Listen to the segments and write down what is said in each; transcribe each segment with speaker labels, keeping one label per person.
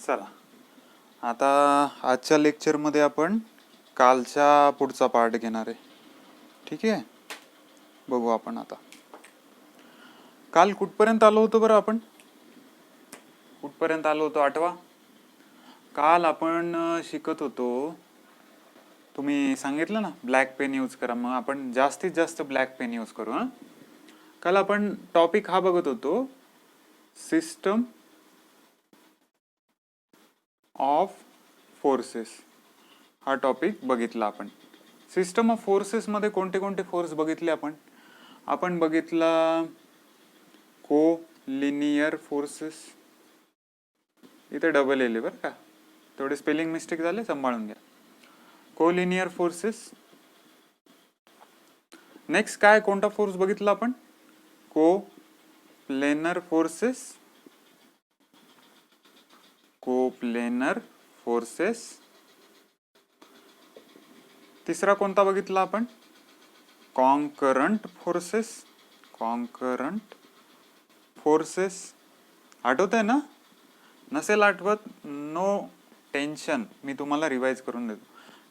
Speaker 1: चला आता आजच्या लेक्चरमध्ये आपण कालच्या पुढचा पार्ट घेणार आहे. ठीक आहे, बघू आपण आता काल कुठपर्यंत आलो होतो बरं. आपण कुठपर्यंत आलो होतो आठवा. काल आपण शिकत होतो, तुम्ही सांगितलं ना ब्लॅक पेन यूज करा, मग आपण जास्तीत जास्त ब्लॅक पेन यूज करू. हां, काल आपण टॉपिक हा बघत होतो, सिस्टम ऑफ फोर्सेस हा टॉपिक बघितला आपण. सिस्टम ऑफ फोर्सेस मध्ये कोणते कोणते फोर्स बघितले आपण. आपण बघितला को लिनियर फोर्सेस, इथे डबल एल बरं का, थोडे स्पेलिंग मिस्टेक झाले, सांभाळून घ्या. को लिनियर फोर्सेस. नेक्स्ट काय कोणता फोर्स बघितला आपण, को प्लेनर फोर्सेस. को प्लेनर फोर्सेस. तिसरा कोणता बघितला आपण, कॉन्करंट फोर्सेस. कॉन्करंट फोर्सेस आठवत आहे ना, नसेल आठवत नो टेन्शन, मी तुम्हाला रिवाइज करून देतो.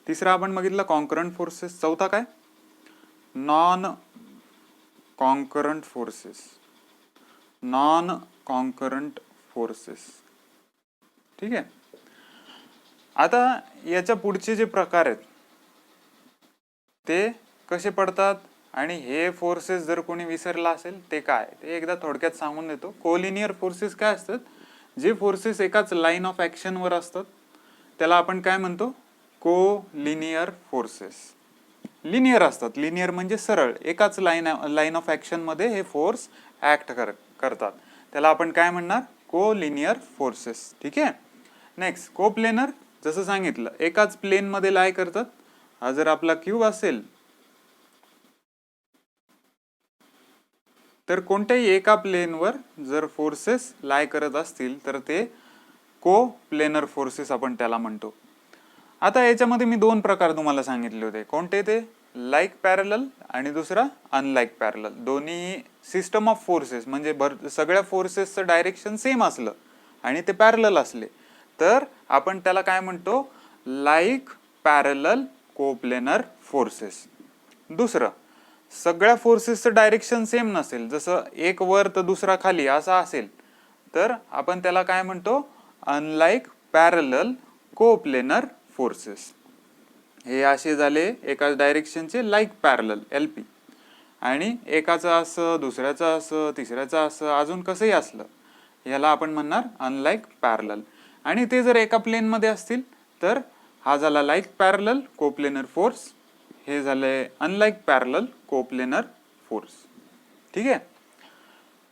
Speaker 1: तिसरा आपण बघितला कॉन्करंट फोर्सेस. चौथा काय, non concurrent forces. Non concurrent forces. ठीक आहे. आता याच्या पुढचे जे प्रकार आहेत ते कसे पडतात आणि हे फोर्सेस जर कोणी विसरला असेल ते काय, ते एकदा थोडक्यात सांगून देतो. कोलिनियर फोर्सेस काय असतात, जे फोर्सेस एकाच लाईन ऑफ ऍक्शन वर असतात त्याला आपण काय म्हणतो, को लिनियर फोर्सेस. लिनियर असतात, लिनियर म्हणजे सरळ, एकाच लाईन ऑफ ऍक्शन मध्ये हे फोर्स ऍक्ट करतात, त्याला आपण काय म्हणणार, को लिनियर फोर्सेस. ठीक आहे. नेक्स्ट को प्लेनर, जसं सांगितलं एकाच प्लेन मध्ये लाय करतात. हा जर आपला क्यूब असेल तर कोणत्याही एका प्लेनवर जर फोर्सेस लाय करत असतील तर ते को प्लेनर फोर्सेस आपण त्याला म्हणतो. आता याच्यामध्ये मी दोन प्रकार तुम्हाला सांगितले होते, कोणते ते, लाईक पॅरलल आणि दुसरा अनलाईक पॅरलल. दोन्ही सिस्टम ऑफ फोर्सेस म्हणजे सगळ्या फोर्सेसचं डायरेक्शन सेम असलं आणि ते पॅरलल असले तर आपण त्याला काय म्हणतो, लाईक पॅरलल कोप्लेनर फोर्सेस. दुसरं, सगळ्या फोर्सेसचं डायरेक्शन सेम नसेल, जसं एक वर तर दुसरा खाली असा असेल तर आपण त्याला काय म्हणतो, अनलाईक पॅरलल कोप्लेनर फोर्सेस. हे असे झाले एकाच डायरेक्शनचे लाईक पॅरलल एलपी, आणि एकाचं असं, दुसऱ्याचं असं, तिसऱ्याचं असं, अजून कसंही असलं याला आपण म्हणणार अनलाईक पॅरलल. आणि ते जर एका प्लेन मध्ये असतील तर हा झाला लाईक पॅरलल कोप्लेनर फोर्स, हे झाले अनलाईक पॅरलल कोप्लेनर फोर्स. ठीक आहे.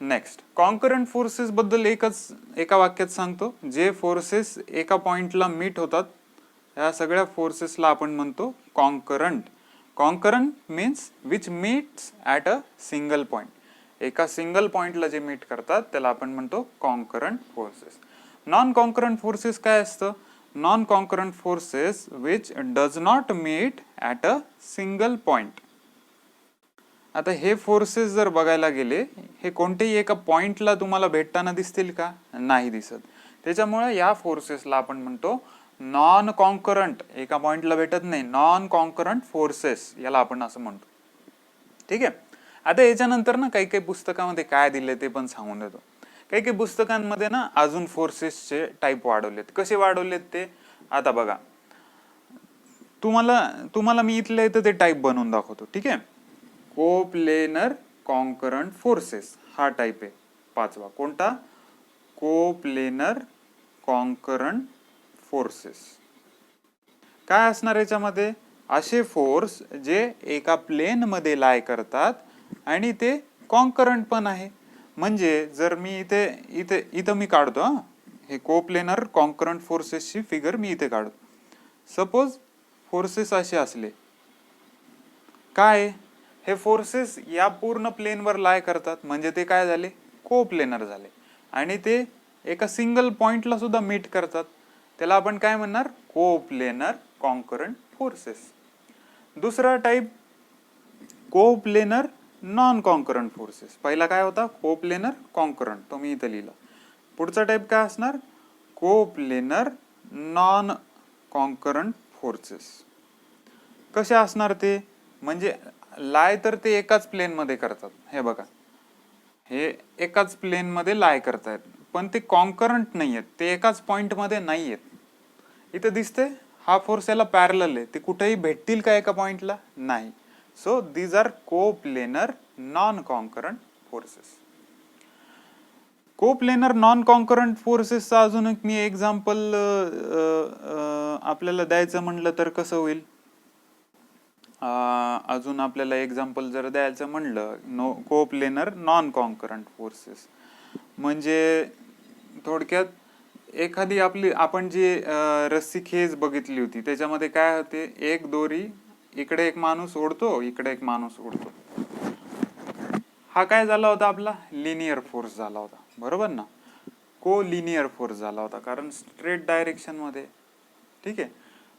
Speaker 1: नेक्स्ट कॉन्करंट फोर्सेस बद्दल एका वाक्यात सांगतो, जे फोर्सेस एका पॉइंटला मीट होतात या सगळ्या फोर्सेसला आपण म्हणतो concurrent. Concurrent means which meets at a single point. एका सिंगल पॉइंटला जे मीट करतात त्याला आपण म्हणतो concurrent forces. Non concurrent forces काय असतं, non concurrent forces which does not meet at a single point. आता हे फोर्सेस जर बघायला गेले, हे कोणतेही एका पॉइंटला तुम्हाला भेटताना दिसतील का, नाही दिसत. त्याच्यामुळे या फोर्सेसला आपण म्हणतो नॉन कॉन्करंट, एका पॉइंटला भेटत नाही, नॉन कॉन्करंट फोर्सेस याला आपण असं म्हणतो. ठीक आहे. आता याच्यानंतर ना काही काही पुस्तकामध्ये काय दिले ते पण सांगून देतो. काही काही पुस्तकांमध्ये ना अजून फोर्सेसचे टाईप वाढवलेत. कसे वाढवलेत ते आता बघा, तुम्हाला मी इथल्या इथं ते टाईप बनवून दाखवतो. ठीक आहे. कोप्लेनर कॉन्करंट फोर्सेस हा टाईप आहे पाचवा. कोणता, कोप्लेनर कॉन्करंट फोर्सेस. काय असणार याच्यामध्ये, असे फोर्स जे एका प्लेन मध्ये लाय करतात आणि ते कॉन्करंट पण आहे. म्हणजे जर मी इथं मी काढतो, हे कोप्लेनर कॉन्करंट फोर्सेसची फिगर मी इथे काढतो. सपोज फोर्सेस असे असले, काय हे फोर्सेस या पूर्ण प्लेनवर लाय करतात म्हणजे ते काय झाले, कोप्लेनर झाले. आणि ते एका सिंगल पॉइंटला सुद्धा मीट करतात, त्याला आपण काय म्हणणार, कोप्लेनर कॉन्करंट फोर्सेस. दुसरा type coplanar non concurrent forces. पहिला काय होता, कोप्लेनर कॉन्करंट, तो मी इथं लिहिला. पुढचा टाइप काय असणार, कोप्लेनर नॉन कॉन्करंट फोर्सेस. कसे असणार ते, म्हणजे लाय तर ते एकाच प्लेन मध्ये करतात, हे बघा हे एकाच प्लेन मध्ये लाय करतायत, पण ते कॉन्करंट नाही आहेत, ते एकाच पॉइंट मध्ये नाही आहेत. इथं दिसते हा फोर्स याला पॅरलल आहे, ते कुठेही भेटतील का एका पॉइंटला, नाही. So these are coplanar non concurrent forces. Coplanar non concurrent फोर्सेसचा अजून एक मी एक्झाम्पल आपल्याला द्यायचं म्हणलं तर कसं होईल, अजून आपल्याला एक्झाम्पल जर द्यायचं म्हणलं कोप्लेनर नॉन कॉन्करंट फोर्सेस, म्हणजे थोडक्यात एखादी आपली आपण जी रस्सी खेच बघितली होती त्याच्यामध्ये काय होते, एक दोरी इकडे एक माणूस ओढतो, इकडे एक माणूस ओढतो. हा काय झाला होता, आपला लिनियर फोर्स झाला होता, बरोबर ना. को लिनियर फोर्स झाला होता, कारण स्ट्रेट डायरेक्शन मध्ये. ठीक आहे.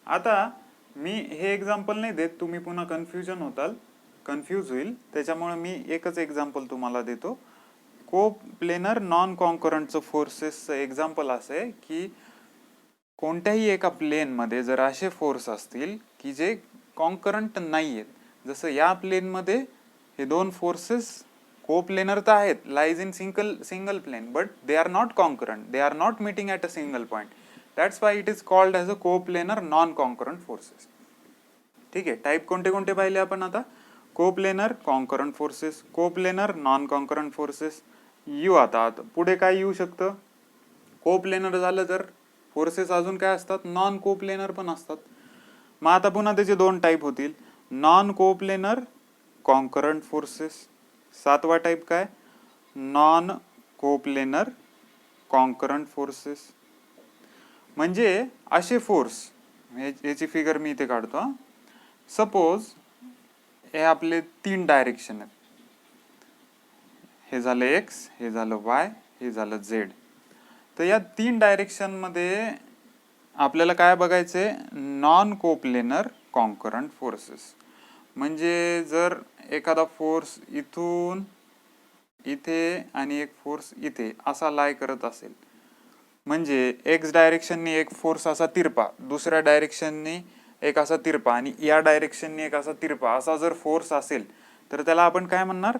Speaker 1: आता मी हे एक्झाम्पल नाही देत, तुम्ही पुन्हा कन्फ्यूज होईल, त्याच्यामुळे मी एकच एक्झाम्पल तुम्हाला देतो. कोप्लेनर नॉन कॉन्करंटचं फोर्सेसचं एक्झाम्पल असं आहे की कोणत्याही एका प्लेन मध्ये जर असे फोर्स असतील की जे कॉन्करंट नाही आहेत, जसं या प्लेन मध्ये हे दोन फोर्सेस कोप्लेनर तर आहेत, lies in single plane, but they are not concurrent, they are not meeting at a single point. That's why it is called as a coplanar non concurrent forces. ठीक आहे. Type कोणते कोणते पाहिले आपण आता, coplanar concurrent forces, coplanar non concurrent forces. आता पुढे काय येऊ शकतं, कोप्लेनर झालं तर फोर्सेस अजून काय असतात, नॉन कोप्लेनर पण असतात. मग आता पुन्हा त्याचे दोन टाईप होतील, नॉन कोप्लेनर कॉन्करंट फोर्सेस. सातवा टाईप काय, नॉन कोप्लेनर कॉन्करंट फोर्सेस. म्हणजे असे फोर्स, याची फिगर मी इथे काढतो. सपोज हे आपले 3 डायरेक्शन आहेत, हे झालं एक्स, हे झालं वाय, हे झालं झेड. तर या 3 डायरेक्शन मध्ये आपल्याला काय बघायचंय, नॉन कोप्लेनर कॉन्करंट फोर्सेस. म्हणजे जर एखादा फोर्स इथून इथे आणि एक फोर्स इथे असा लाय करत असेल, म्हणजे एक्स डायरेक्शननी एक फोर्स असा तिरपा, दुसऱ्या डायरेक्शननी एक असा तिरपा आणि या डायरेक्शननी एक असा तिरपा, असा जर फोर्स असेल तर त्याला आपण काय म्हणणार,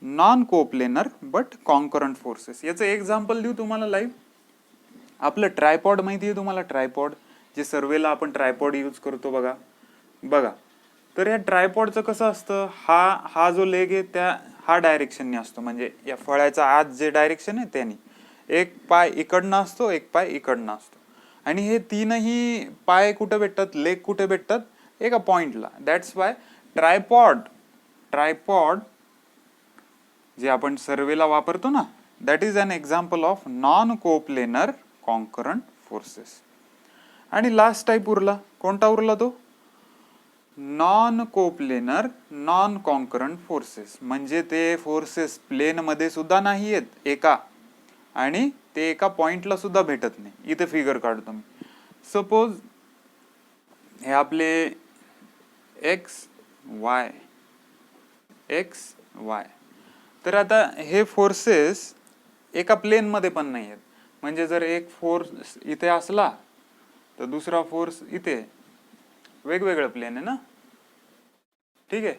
Speaker 1: non coplanar but concurrent forces. याचं एक्झाम्पल देऊ तुम्हाला लाईव्ह. आपलं ट्रायपॉड माहिती आहे तुम्हाला, ट्रायपॉड जे सर्वेला आपण ट्रायपॉड यूज करतो बघा. तर या ट्रायपॉडचं कसं असतं, हा जो लेग आहे त्या हा डायरेक्शनने असतो, म्हणजे या फळ्याचा आत जे डायरेक्शन आहे त्याने एक पाय इकडनं असतो, एक पाय इकडनं असतो, आणि हे तीनही पाय कुठे भेटतात, लेग कुठे भेटतात, एका पॉइंटला. दॅट्स वाय ट्रायपॉड जे आपण सर्वेला वापरतो ना, that is an example of non coplanar concurrent forces. आणि लास्ट टाईप उरला, कोणता उरला तो, non coplanar non concurrent forces. म्हणजे ते फोर्सेस प्लेन मध्ये सुद्धा नाही आहेत एका, आणि ते एका पॉइंटला सुद्धा भेटत नाही. इथे फिगर काढतो मी. सपोज हे आपले एक्स वाय, तर आता हे फोर्सेस एका प्लेन मध्ये पण नाही आहेत. म्हणजे जर एक फोर्स इथे असला तर दुसरा फोर्स इथे, वेगवेगळं प्लेन आहे ना. ठीक आहे,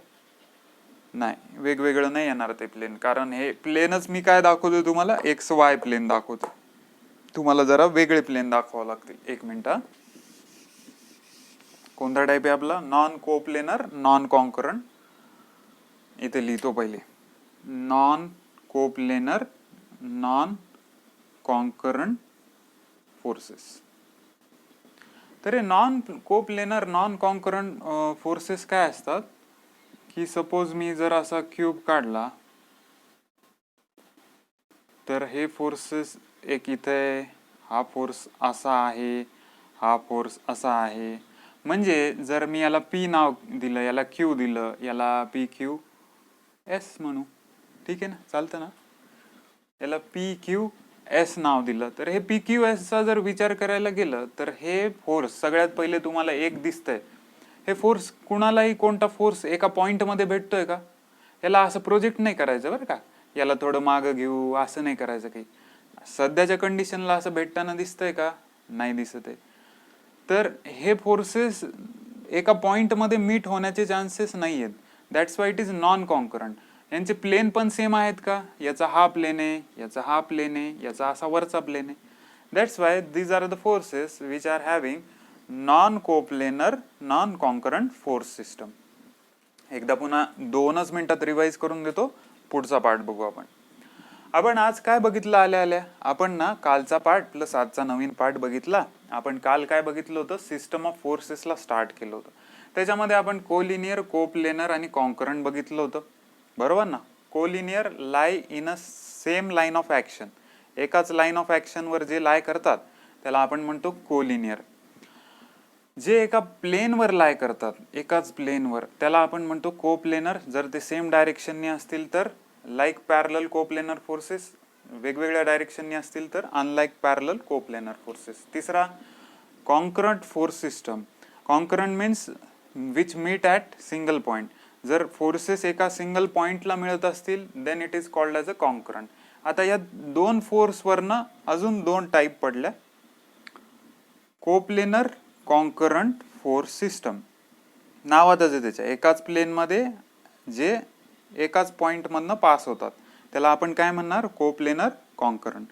Speaker 1: नाही वेगवेगळं नाही येणार ते प्लेन, कारण हे प्लेनच मी काय दाखवतोय तुम्हाला, एक्स वाय प्लेन दाखवतो. तुम्हाला जरा वेगळे प्लेन दाखवावं लागतील. एक मिनिट. कोणता टाईप आहे आपला, नॉन कोप्लेनर नॉन कॉन्करंट. इथे लिहितो पहिले, non coplanar non concurrent forces. तर हे non coplanar non concurrent forces काय असतात की, सपोज मी जर असा क्यूब काढला तर हे फोर्सेस एक इथे, हा फोर्स असा आहे, हा फोर्स असा आहे. म्हणजे जर मी याला पी नाव दिलं, याला क्यू दिलं, याला पी क्यू एस म्हणू, ठीक आहे ना, चालतं ना. याला पी क्यू एस नाव दिलं, तर हे पी क्यू एस चा जर विचार करायला गेलं तर हे फोर्स सगळ्यात पहिले तुम्हाला एक दिसतंय, हे फोर्स कुणालाही कोणता फोर्स एका पॉइंट मध्ये भेटतोय का, याला असं प्रोजेक्ट नाही करायचं बरं का, याला थोडं मागं घेऊ असं नाही करायचं काही. सध्याच्या कंडिशनला असं भेटताना दिसतंय का? नाही दिसत आहे. तर हे फोर्सेस एका पॉइंटमध्ये मीट होण्याचे चान्सेस नाही आहेत. That's why it is non concurrent. यांचे प्लेन पण सेम आहेत का? याचा हा प्लेन आहे, याचा हा प्लेन आहे, याचा असा वरचा प्लेन आहे. That's why these are the forces which are having non coplanar non concurrent force system. एकदा पुन्हा 2च मिनिटात रिवाइज करून देतो, पुढचा पार्ट बघू आपण. आपण आज काय बघितलं आल्या आल्या? आपण ना कालचा पार्ट प्लस आजचा नवीन पार्ट बघितला. आपण काल काय बघितलं होतं? सिस्टम ऑफ फोर्सेसला स्टार्ट केलं होतं. त्याच्यामध्ये आपण कोलिनियर, कोप्लेनर आणि कॉन्करंट बघितलं होतं, बरोबर ना? Collinear Lai in a same line of action. एकाच लाईन ऑफ ऍक्शनवर जे लाय करतात त्याला आपण म्हणतो कोलिनियर. जे एका प्लेनवर लाय करतात, एकाच प्लेनवर, त्याला आपण म्हणतो कोप्लेनर. जर ते सेम डायरेक्शनने असतील तर लाईक पॅरलल कोप्लेनर फोर्सेस, वेगवेगळ्या डायरेक्शनने असतील तर अनलाईक पॅरलल कोप्लेनर फोर्सेस. तिसरा concurrent force system. Concurrent means which meet at single point. जर फोर्सेस एका सिंगल पॉइंटला मिळत असतील then it is called as a concurrent. आता या 2 फोर्सवरनं अजून 2 टाईप पडल्या, कोप्लेनर, कॉन्करंट फोर्स सिस्टम. नावातच आहे त्याच्या, एकाच प्लेनमध्ये जे एकाच पॉइंटमधनं पास होतात त्याला आपण काय म्हणणार? Coplanar, concurrent.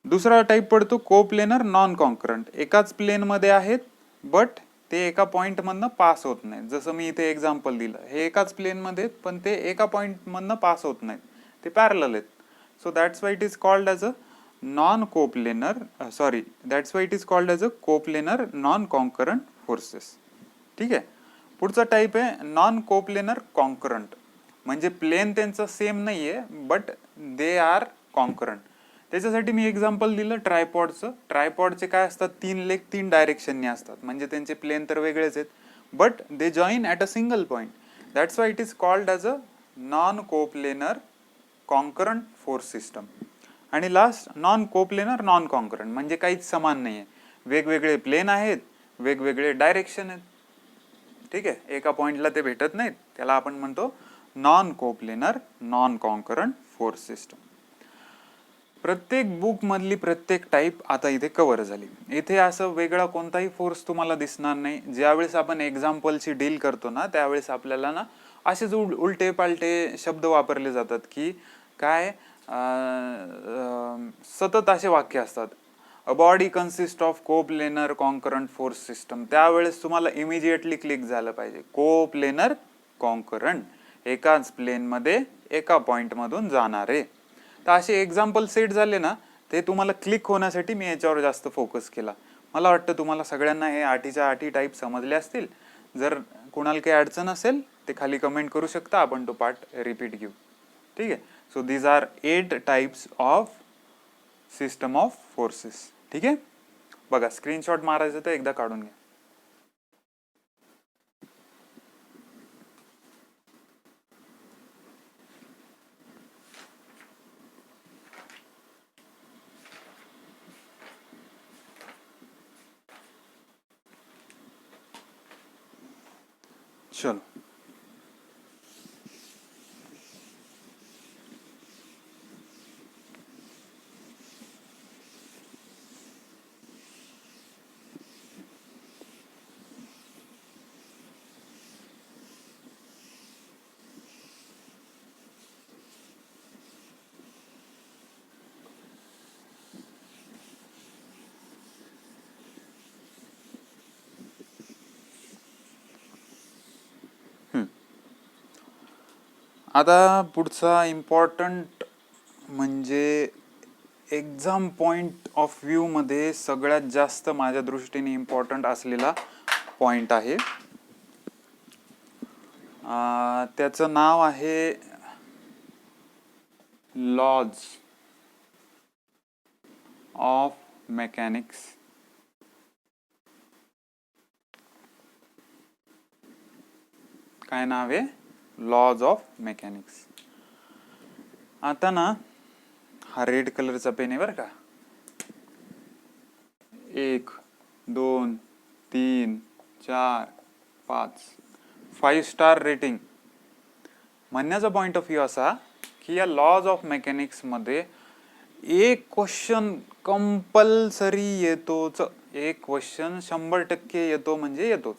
Speaker 1: दुसरा टाईप पडतो कोप्लेनर नॉन कॉन्करंट. एकाच प्लेनमध्ये आहेत बट ते एका पॉइंटमधनं पास होत नाहीत. जसं मी इथे एक्झाम्पल दिलं, हे एकाच प्लेनमध्ये आहेत पण ते एका पॉइंटमधनं पास होत नाहीत, ते पॅरलल आहेत. So that's why it is called as a non coplanar, sorry, that's why it is called as a coplanar non concurrent forces. ठीक आहे. पुढचा टाईप आहे नॉन कोप्लेनर कॉन्करंट. म्हणजे प्लेन त्यांचं सेम नाहीये बट दे आर कॉन्करंट. त्याच्यासाठी मी example दिलं ट्रायपॉडचं. ट्रायपॉडचे काय असतात? 3 लेग 3 डायरेक्शनने असतात, म्हणजे त्यांचे प्लेन तर वेगळेच आहेत but they join at a single point. That's why it is called as a non coplanar concurrent force system. आणि last non coplanar non concurrent, म्हणजे काहीच समान नाही आहे, वेगवेगळे प्लेन आहेत, वेगवेगळे डायरेक्शन आहेत. ठीक आहे, एका पॉइंटला ते भेटत नाहीत, त्याला आपण म्हणतो non coplanar non concurrent force system. प्रत्येक बुक मधली प्रत्येक टाईप आता इथे कव्हर झाली. इथे असं वेगळा कोणताही फोर्स तुम्हाला दिसणार नाही. ज्यावेळेस आपण एक्झाम्पलची डील करतो ना त्यावेळेस आपल्याला ना असेच उलटे पालटे शब्द वापरले जातात की काय, सतत असे वाक्य असतात, a body consist of coplanar concurrent force system. त्यावेळेस तुम्हाला इमिजिएटली क्लिक झालं पाहिजे, कोप्लेनर कॉन्करंट, एकाच प्लेनमध्ये एका पॉइंटमधून जाणारे. तर असे एक्झाम्पल सेट झाले ना, ते तुम्हाला क्लिक होण्यासाठी मी याच्यावर जास्त फोकस केला. मला वाटतं तुम्हाला सगळ्यांना हे 8च्या 8 टाईप समजले असतील. जर कुणाला काही अडचण असेल ते खाली कमेंट करू शकता, आपण तो पार्ट रिपीट घेऊ. ठीक आहे. So these are 8 types of system of forces. ठीक आहे. बघा, स्क्रीनशॉट मारायचं तर एकदा काढून घ्या. चलो, आता पुढचा इम्पॉर्टंट म्हणजे एक्झाम पॉइंट ऑफ व्ह्यू मध्ये सगळ्यात जास्त माझ्या दृष्टीने इम्पॉर्टंट असलेला पॉइंट आहे. त्याचं नाव आहे लॉज ऑफ मेकॅनिक्स. काय नाव आहे? Laws of mechanics. आता ना हा रेड कलरचा पेन आहे बरं का. 1 2 3 4 5 5 स्टार रेटिंग. म्हणण्याचा पॉइंट ऑफ व्ह्यू असा की या लॉज ऑफ मेकॅनिक्स मध्ये एक क्वेश्चन कंपल्सरी येतोच, एक क्वेश्चन 100% येतो म्हणजे येतोच.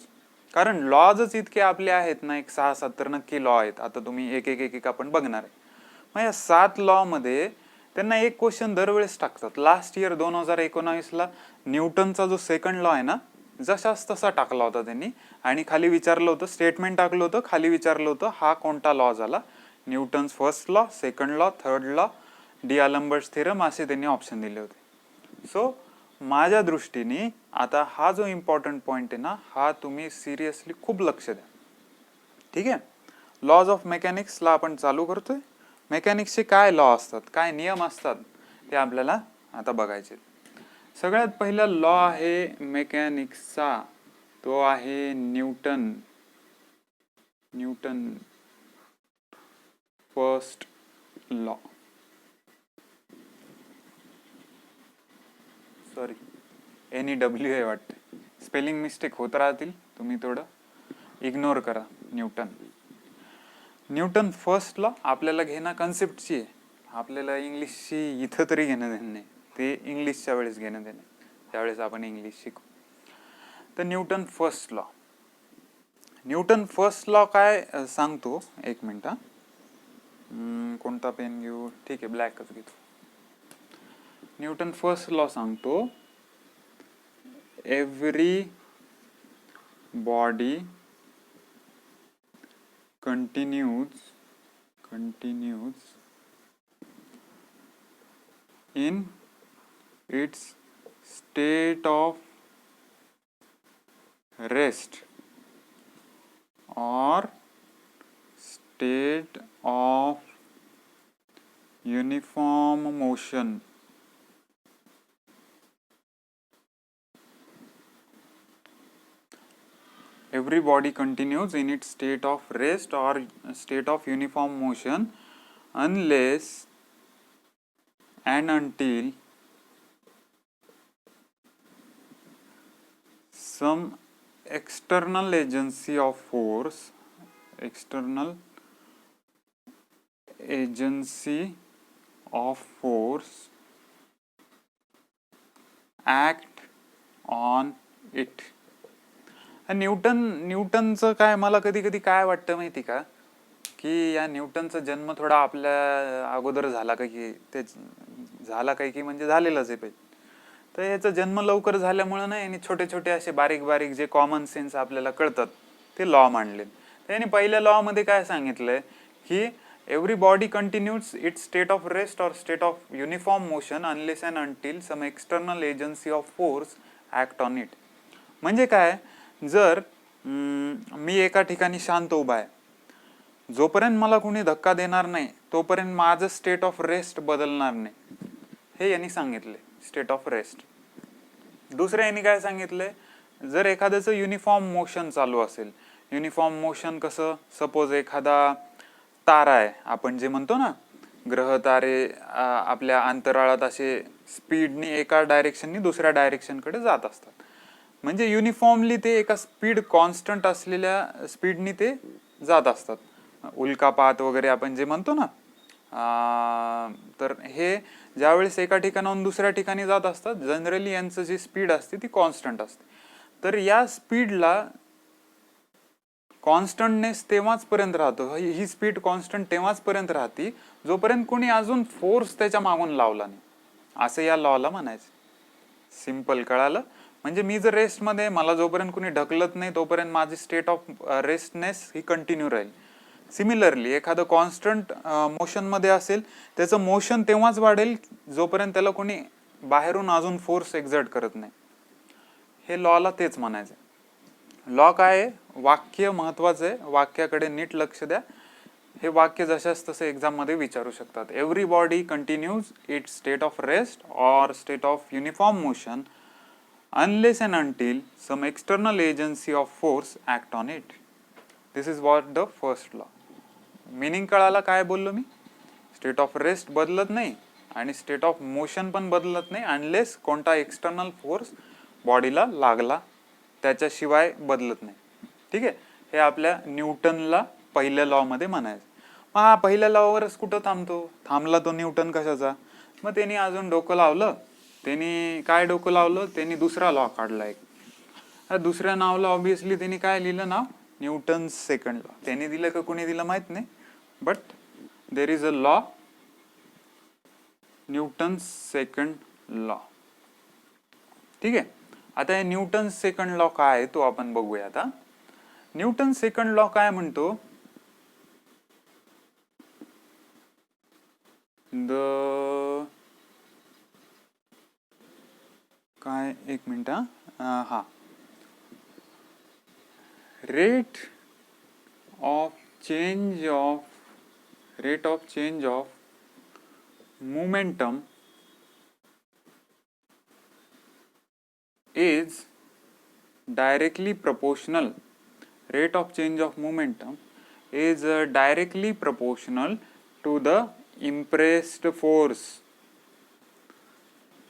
Speaker 1: कारण लॉजच इतके आपले आहेत ना, एक 6-7 तर नक्की लॉ आहेत. आता तुम्ही एक एक एक एक आपण बघणार आहे. मग या 7 लॉ मध्ये त्यांना एक क्वेश्चन दरवेळेस टाकतात. लास्ट इयर 2019ला न्यूटनचा जो सेकंड लॉ आहे ना, जशाच तसा टाकला होता त्यांनी, आणि खाली विचारलं होतं, स्टेटमेंट टाकलं होतं, खाली विचारलं होतं हा कोणता लॉ झाला, Newton's first law, second law, third law, D'Alembert's theorem, असे त्यांनी ऑप्शन दिले होते. सो माझ्या दृष्टीने आता हा जो इम्पॉर्टंट पॉइंट आहे ना, हा तुम्ही सिरियसली खूप लक्ष द्या. ठीक आहे. लॉज ऑफ मेकॅनिक्सला आपण चालू करतोय. मेकॅनिक्सचे काय लॉ असतात, काय नियम असतात, ते आपल्याला आता बघायचे. सगळ्यात पहिला लॉ आहे मेकॅनिक्सचा, तो आहे Newton first law. Sorry, NEW आहे वाटते, स्पेलिंग मिस्टेक होत राहतील, तुम्ही थोडं इग्नोर करा. न्यूटन फर्स्ट लॉ आपल्याला घेणं कन्सेप्टची आहे, आपल्याला इंग्लिशची इथं तरी घेणं देणं नाही, ते इंग्लिशच्या वेळेस घेणं देणं, त्यावेळेस आपण इंग्लिश शिकू. तर न्यूटन फर्स्ट लॉ काय सांगतो, एक मिनिट, कोणता पेन घेऊ, ठीक आहे ब्लॅकच घेतो. न्यूटन फर्स्ट लॉ सांगतो every body continues in its state of rest or state of uniform motion every body continues in its state of rest or state of uniform motion unless and until some external agency of force act on it. न्यूटनचं काय, मला कधी कधी काय वाटतं माहिती का, की या न्यूटनचा जन्म थोडा आपल्या अगोदर झाला काय की, ते झाला काय की म्हणजे झालेलाच आहे पाहिजे. तर याचा जन्म लवकर झाल्यामुळे ना, यांनी छोटे छोटे असे बारीक बारीक जे कॉमन सेन्स आपल्याला कळतात ते लॉ मांडले. त्यांनी पहिल्या लॉ मध्ये काय सांगितलंय की every body continues its state of rest or state of uniform motion unless and until some external agency of force act on it. म्हणजे काय, जर मी एका ठिकाणी शांत उभा आहे, जोपर्यंत मला कोणी धक्का देणार नाही तोपर्यंत माझं स्टेट ऑफ रेस्ट बदलणार नाही, हे यांनी सांगितले, स्टेट ऑफ रेस्ट. दुसऱ्या यांनी काय सांगितलंय, जर एखाद्याचं युनिफॉर्म मोशन चालू असेल, युनिफॉर्म मोशन कसं, सपोज एखादा तारा आहे, आपण जे म्हणतो ना ग्रह तारे आपल्या अंतराळात असे स्पीडनी एका डायरेक्शननी दुसऱ्या डायरेक्शनकडे जात असतात, म्हणजे युनिफॉर्मली ते एका स्पीड कॉन्स्टंट असलेल्या स्पीडनी ते जात असतात. उल्कापात वगैरे आपण जे म्हणतो ना, तर हे ज्यावेळेस एका ठिकाणाहून दुसऱ्या ठिकाणी जात असतात, जनरली यांचं जी स्पीड असते ती कॉन्स्टंट असते. तर या स्पीडला कॉन्स्टंटनेस तेव्हाच पर्यंत राहतो, ही स्पीड कॉन्स्टंट तेव्हाच पर्यंत राहते जोपर्यंत कोणी अजून फोर्स त्याच्या मागून लावला नाही, असं या लॉला म्हणायचं. सिंपल, कळालं? म्हणजे मी जर रेस्ट मध्ये, मला जोपर्यंत कोणी ढकलत नाही तोपर्यंत माझी स्टेट ऑफ रेस्टनेस ही कंटिन्यू राहील. सिमिलरली एखादं कॉन्स्टंट मोशन मध्ये असेल, त्याचं मोशन तेव्हाच वाढेल जोपर्यंत त्याला कोणी बाहेरून अजून फोर्स एक्झर्ट करत नाही. हे लॉला तेच म्हणायचं. लॉ काय आहे, वाक्य महत्वाचं आहे, वाक्याकडे नीट लक्ष द्या. हे वाक्य जशाच तसे एक्झाम मध्ये विचारू शकतात. Every body continues its state of rest or state of uniform motion unless and until some external agency of force act on it. This is what the first law. Meaning कळाला काय बोललो मी? State of rest बदलत नाही आणि state of motion पण बदलत नाही unless कोणता एक्सटर्नल फोर्स बॉडीला लागला त्याच्याशिवाय बदलत नाही. ठीक आहे, हे आपल्या न्यूटनला पहिल्या लॉ मध्ये म्हणायचं. मग हा पहिल्या लॉवरच कुठं थांबतो? थांबला तो न्यूटन कशाचा, मग त्यांनी अजून डोकं लावलं. त्यांनी काय डोकं लावलं, त्यांनी दुसरा लॉ काढला एक. दुसऱ्या नावला ऑब्विसली त्यांनी काय लिहिलं नाव, न्यूटन्स सेकंड लॉ. त्यांनी दिलं का कोणी दिलं माहित नाही, but there is a law, Newton's second law. ठीक आहे. आता हे न्यूटन्स सेकंड लॉ काय आहे तो आपण बघूया. आता न्यूटन्स सेकंड लॉ काय म्हणतो, काय, एक मिनिट हा, rate of change of momentum is directly proportional. Rate of change of momentum is directly proportional to the impressed force.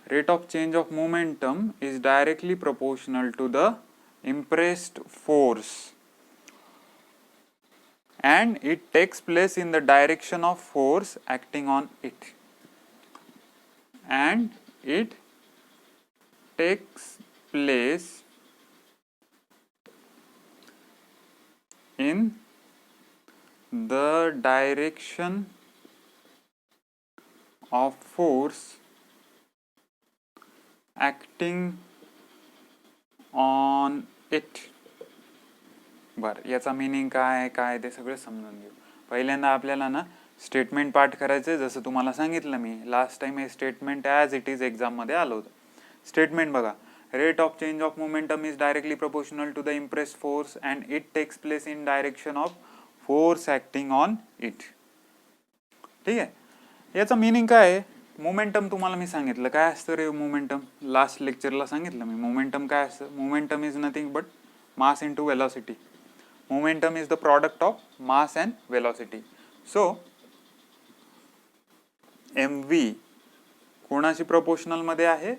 Speaker 1: Rate of change of momentum is directly proportional to the impressed force, and it takes place in the direction of force acting on it. And it takes place in the direction of force acting on it. बरं, याचा meaning काय काय ते सगळं समजून घेऊ. पहिल्यांदा आपल्याला ना स्टेटमेंट पाठ करायचं आहे. जसं तुम्हाला सांगितलं मी लास्ट टाइम, हे स्टेटमेंट ॲज इट इज एक्झाममध्ये आलं होतं. स्टेटमेंट बघा, rate of change of momentum is directly proportional to the impressed force and it takes place in direction of force acting on it. ठीक आहे. याचा मिनिंग काय आहे, मोमेंटम तुम्हाला मी सांगितलं काय असतं रे मोमेंटम, लास्ट लेक्चरला सांगितलं मी. मोमेंटम काय असतं, momentum is nothing but mass into velocity. Momentum is the product of mass and velocity. So mv कोणाशी प्रोपोर्शनल मध्ये आहे,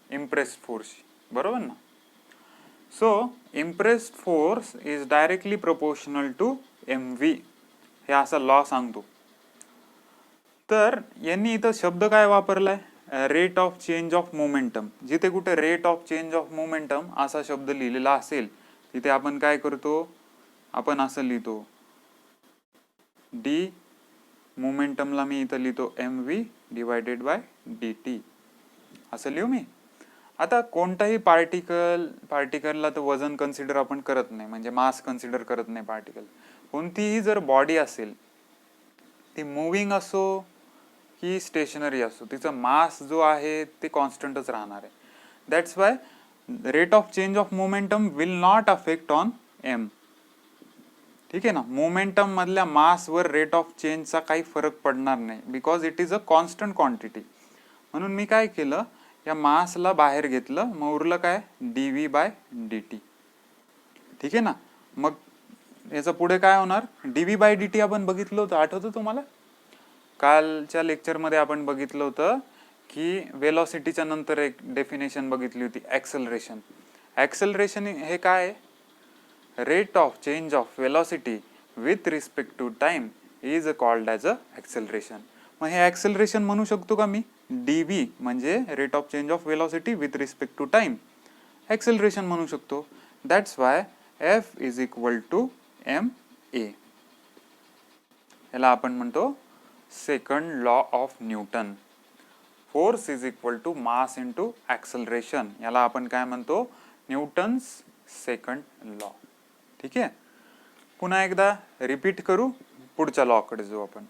Speaker 1: इम्प्रेस्ड फोर्स, बरोबर ना. So impressed force is directly proportional to mv, हे असा लॉ सांगतो. तर यांनी इथं शब्द काय वापरलाय, rate of change of momentum. जिथे कुठे rate of change of momentum असा शब्द लिहिलेला असेल तिथे आपण काय करतो, आपण असं लिहितो डी, मोमेंटमला मी इथं लिहितो mv डिवायडेड बाय dt, असं लिहू मी. आता कोणताही पार्टिकलला तर वजन कन्सिडर आपण करत नाही, म्हणजे मास कन्सिडर करत नाही पार्टिकल. कोणतीही जर बॉडी असेल, ती मुव्हिंग असो की स्टेशनरी असो, तिचं मास जो आहे ते कॉन्स्टंटच राहणार आहे. That's Y rate of change of momentum will not affect on m. ठीक आहे ना. मोमेंटम मधल्या मासवर रेट ऑफ चेंजचा काही फरक पडणार नाही, because it is a constant quantity. म्हणून मी काय केलं, या मासला बाहेर घेतलं, मग उरलं काय, dv बाय dt. ठीक आहे ना. मग याचा पुढे काय होणार, dv बाय dt आपण बघितलं होतं, आठवतं तुम्हाला. कालच्या लेक्चरमध्ये आपण बघितलं होतं की वेलॉसिटीच्या नंतर एक डेफिनेशन बघितली होती, ऍक्सेलरेशन. ऍक्सेलरेशन हे काय, rate of change of velocity with respect to time is called as a acceleration. मग हे acceleration म्हणू शकतो का मी, dv म्हणजे rate of change of velocity with respect to time, acceleration म्हणू शकतो. That's why F is equal to ma. याला आपण म्हणतो second law of Newton. Force is equal to mass into acceleration, याला आपण काय म्हणतो, न्यूटन्स सेकंड लॉ. ठीक आहे. पुन्हा एकदा रिपीट करू, पुढच्या लॉ कडे जाऊ आपण.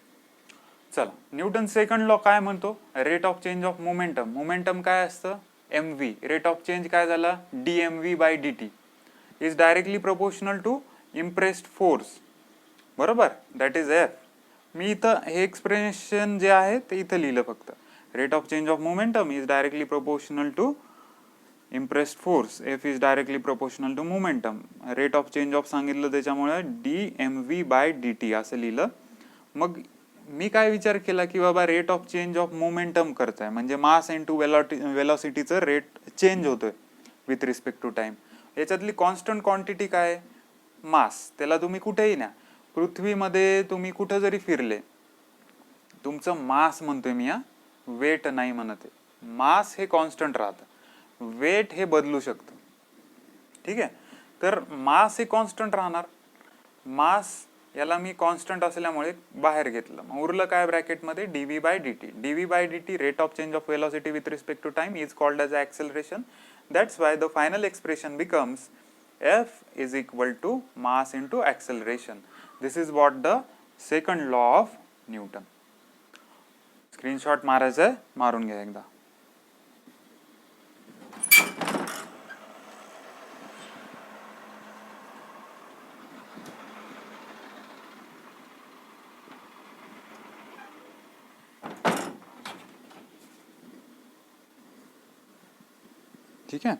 Speaker 1: चला, न्यूटन सेकंड लॉ काय म्हणतो, rate of change of momentum. Momentum काय असतं, mv. रेट ऑफ चेंज काय झाला, dmv by dt is directly proportional to impressed force, बरोबर, दॅट इज f. मी इथं हे एक्सप्रेशन जे आहे ते इथं लिहिलं फक्त. Rate of change of momentum is directly proportional to impressed force, F is directly proportional to momentum. Rate of change of सांगितलं त्याच्यामुळे dmv बाय dt असं लिहिलं. मग मी काय विचार केला की बाबा rate of change of momentum करताय म्हणजे मास इंटू वेलॉसिटीचं रेट चेंज होतोय विथ रिस्पेक्ट टू टाइम. याच्यातली कॉन्स्टंट क्वांटिटी काय, मास. त्याला तुम्ही कुठेही न्या, पृथ्वीमध्ये तुम्ही कुठं जरी फिरले, तुमचं मास म्हणतोय मी, वेट नाही म्हणत आहे. मास हे कॉन्स्टंट राहतं, वेट हे बदलू शकतं. ठीक आहे, तर मास हे कॉन्स्टंट राहणार. मास याला मी कॉन्स्टंट असल्यामुळे बाहेर घेतलं. मग उरलं काय ब्रॅकेटमध्ये, dv by dt. dv by dt rate of change of velocity with respect to time is called as acceleration. That's why the final expression becomes F is equal to mass into acceleration. This is what the second law of Newton. Screenshot मारायचा आहे, मारून घ्या एकदा. ठीक आहे.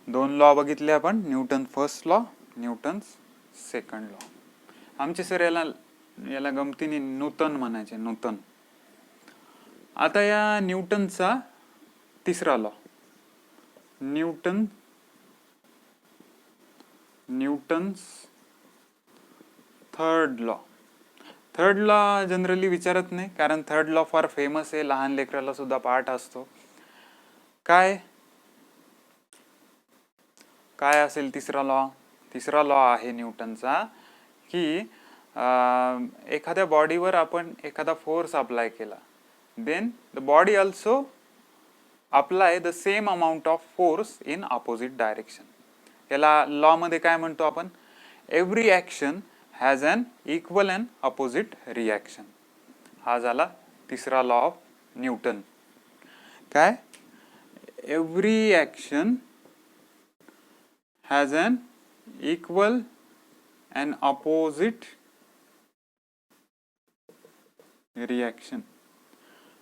Speaker 1: दोन law बघितले आपण, Newton first law, Newton second law. आमचे सर याला गमतीने नूतन म्हणायचे, नूतन. आता या न्यूटनचा तिसरा law, Newton's third law. Third law generally विचारत नाही, कारण थर्ड लॉ फार फेमस आहे, लहान लेकराला सुद्धा पाठ असतो. काय काय असेल तिसरा लॉ? तिसरा लॉ आहे न्यूटनचा की एखाद्या बॉडीवर आपण एखादा फोर्स अप्लाय केला, then the body also apply the same amount of force in opposite direction. याला लॉ मध्ये काय म्हणतो आपण? Every action has an equal and opposite reaction. हा झाला तिसरा लॉ ऑफ न्यूटन. काय? Every action has an equal and opposite reaction.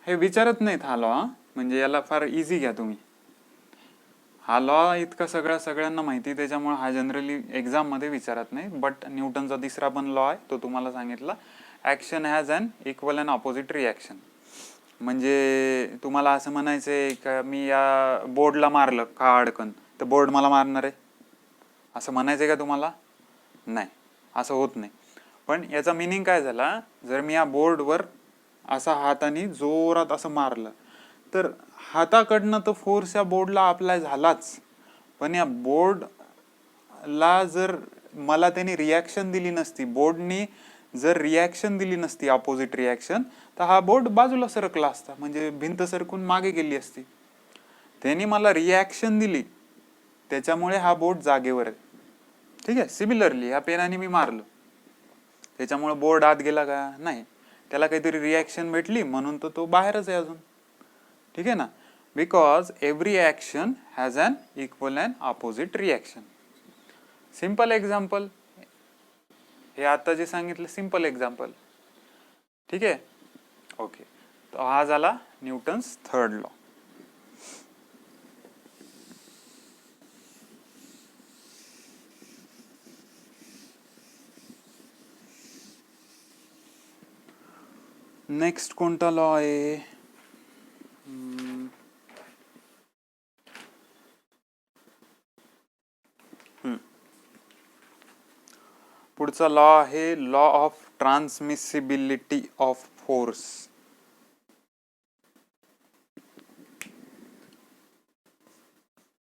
Speaker 1: हे विचारत नाहीत हा लॉ, म्हणजे याला फार इझी घ्या तुम्ही. हा लॉ इतका सगळ्यांना माहिती, त्याच्यामुळे हा जनरली एक्झाम मध्ये विचारत नाही. बट न्यूटनचा तिसरा पण लॉ आहे, तो तुम्हाला सांगितला. Action has an equal and opposite reaction. म्हणजे तुम्हाला असं म्हणायचंय का मी या बोर्डला मारलं का अडकन, तर बोर्ड मला मारणार आहे असं म्हणायचंय का तुम्हाला? नाही, असं होत नाही. पण याचा मिनिंग काय झाला, जर मी या बोर्डवर असा हाताने जोरात असं मारलं तर हाताकडनं तो फोर्स या बोर्डला अप्लाय झालाच, पण या बोर्डला जर मला त्याने रिॲक्शन दिली नसती, बोर्डनी जर रिॲक्शन दिली नसती अपोजिट रिॲक्शन, तर हा बोर्ड बाजूला सरकला असता, म्हणजे भिंत सरकून मागे गेली असती. त्यांनी मला रिॲक्शन दिली, त्याच्यामुळे हा बोर्ड जागेवर आहे. ठीक आहे. सिमिलरली ह्या पेनाने मी मारलं, त्याच्यामुळे बोर्ड आत गेला का? नाही, त्याला काहीतरी रिॲक्शन भेटली म्हणून तो बाहेरच आहे अजून. ठीक आहे ना. Because every action has an equal and opposite reaction. Simple example, हे आता जे सांगितलं सिंपल एक्झाम्पल. ठीक आहे. ओके, तो हा झाला न्यूटन्स थर्ड लॉ. नेक्स्ट कोणता लॉ आहे? पुढचा लॉ आहे law of transmissibility of force.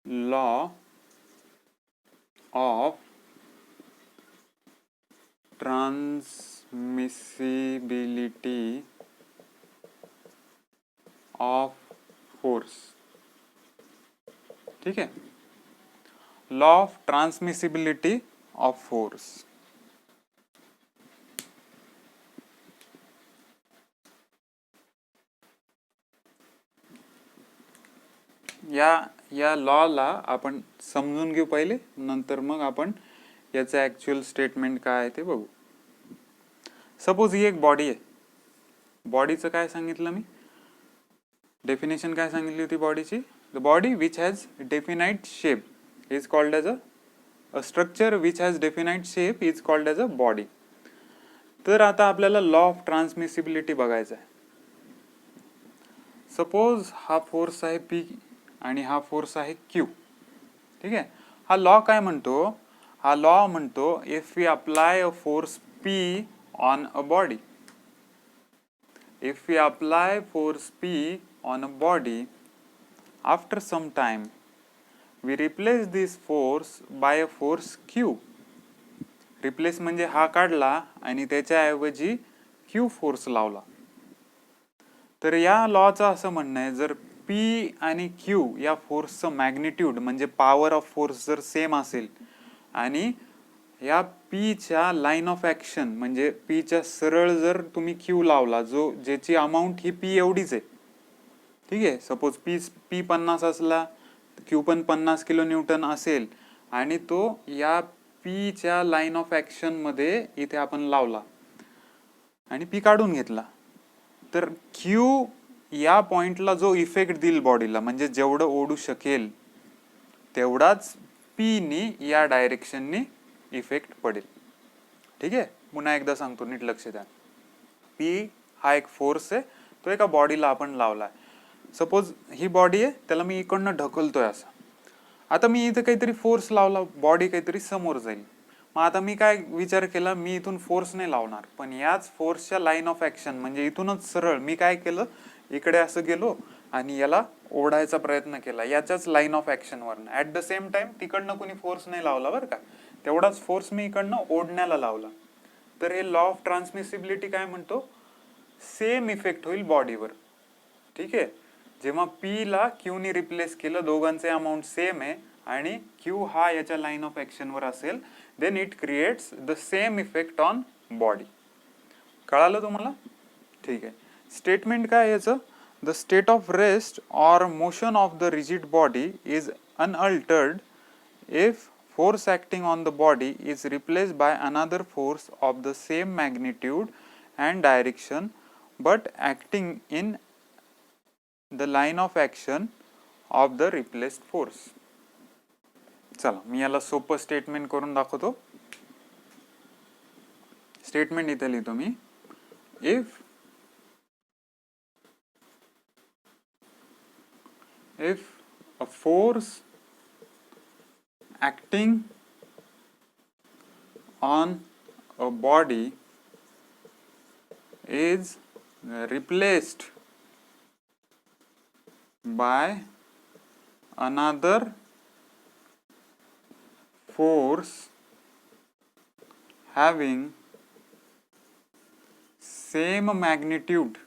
Speaker 1: Law of transmissibility of force. ठीक है, law of transmissibility of force. या लॉला आपण समजून घेऊ पहिले, नंतर मग आपण याचं ऍक्च्युअल स्टेटमेंट काय आहे ते बघू. सपोज ही एक बॉडी आहे. बॉडीचं काय सांगितलं मी? डेफिनेशन काय सांगितली होती बॉडीची? The body which has definite shape is called as a structure which has definite shape is called as a body. तर आता आपल्याला लॉ ऑफ ट्रान्समिसिबिलिटी बघायचा आहे. सपोज हा फोर्स आहे पी आणि हा फोर्स आहे क्यू. ठीक आहे. हा लॉ काय म्हणतो? हा लॉ म्हणतो if we apply a force P on a body, if we apply force P on a body, after some time we replace this force by a force Q. Replace म्हणजे हा काढला आणि त्याच्याऐवजी Q force लावला. तर या लॉचं असं म्हणणं आहे, जर P आणि Q या फोर्सचं मॅग्निट्यूड म्हणजे पॉवर ऑफ फोर्स जर सेम असेल आणि या P च्या लाईन ऑफ ऍक्शन म्हणजे P च्या सरळ जर तुम्ही Q लावला, ज्याची अमाऊंट ही P एवढीच आहे. ठीक आहे. सपोज P 50 असला, Q पण 50 किलो न्यूटन असेल आणि तो या P च्या लाईन ऑफ ऍक्शन मध्ये इथे आपण लावला आणि P काढून घेतला, तर Q या पॉइंटला जो इफेक्ट देईल बॉडीला, म्हणजे जेवढं ओढू शकेल तेवढाच P नी या डायरेक्शननी इफेक्ट पडेल. ठीक आहे. पुन्हा एकदा सांगतो, नीट लक्ष द्या. P हा एक फोर्स आहे, तो एका बॉडीला आपण लावलाय. सपोज ही बॉडी आहे, त्याला मी इकडनं ढकलतोय असं. आता मी इथे काहीतरी फोर्स लावला, बॉडी काहीतरी समोर जाईल. मग आता मी काय विचार केला, मी इथून फोर्स नाही लावणार, पण याच फोर्सच्या लाईन ऑफ ऍक्शन म्हणजे इथूनच सरळ मी काय केलं, इकडे असं गेलो आणि याला ओढायचा प्रयत्न केला याच्याच लाईन ऑफ ऍक्शन वरनं. ऍट द सेम टाइम तिकडनं कोणी फोर्स नाही लावला बरं का, तेवढाच फोर्स मी इकडनं ओढण्याला लावला. तर हे लॉ ऑफ ट्रान्समिसिबिलिटी काय म्हणतो, सेम इफेक्ट होईल बॉडीवर. ठीक आहे. जेव्हा P ला Q नी रिप्लेस केलं, दोघांचे अमाऊंट सेम आहे आणि Q हा याच्या लाईन ऑफ ऍक्शन वर असेल, then it creates the same effect on body. कळालं तुम्हाला? ठीक आहे. स्टेटमेंट काय याचं, the state of rest or motion of the rigid body is unaltered if force acting on the body is replaced by another force of the same magnitude and direction but acting in the line of action of the replaced force. चला मी याला सोपं statement करून दाखवतो. Statement इथे लिहितो मी, if a force acting on a body is replaced by another force having same magnitude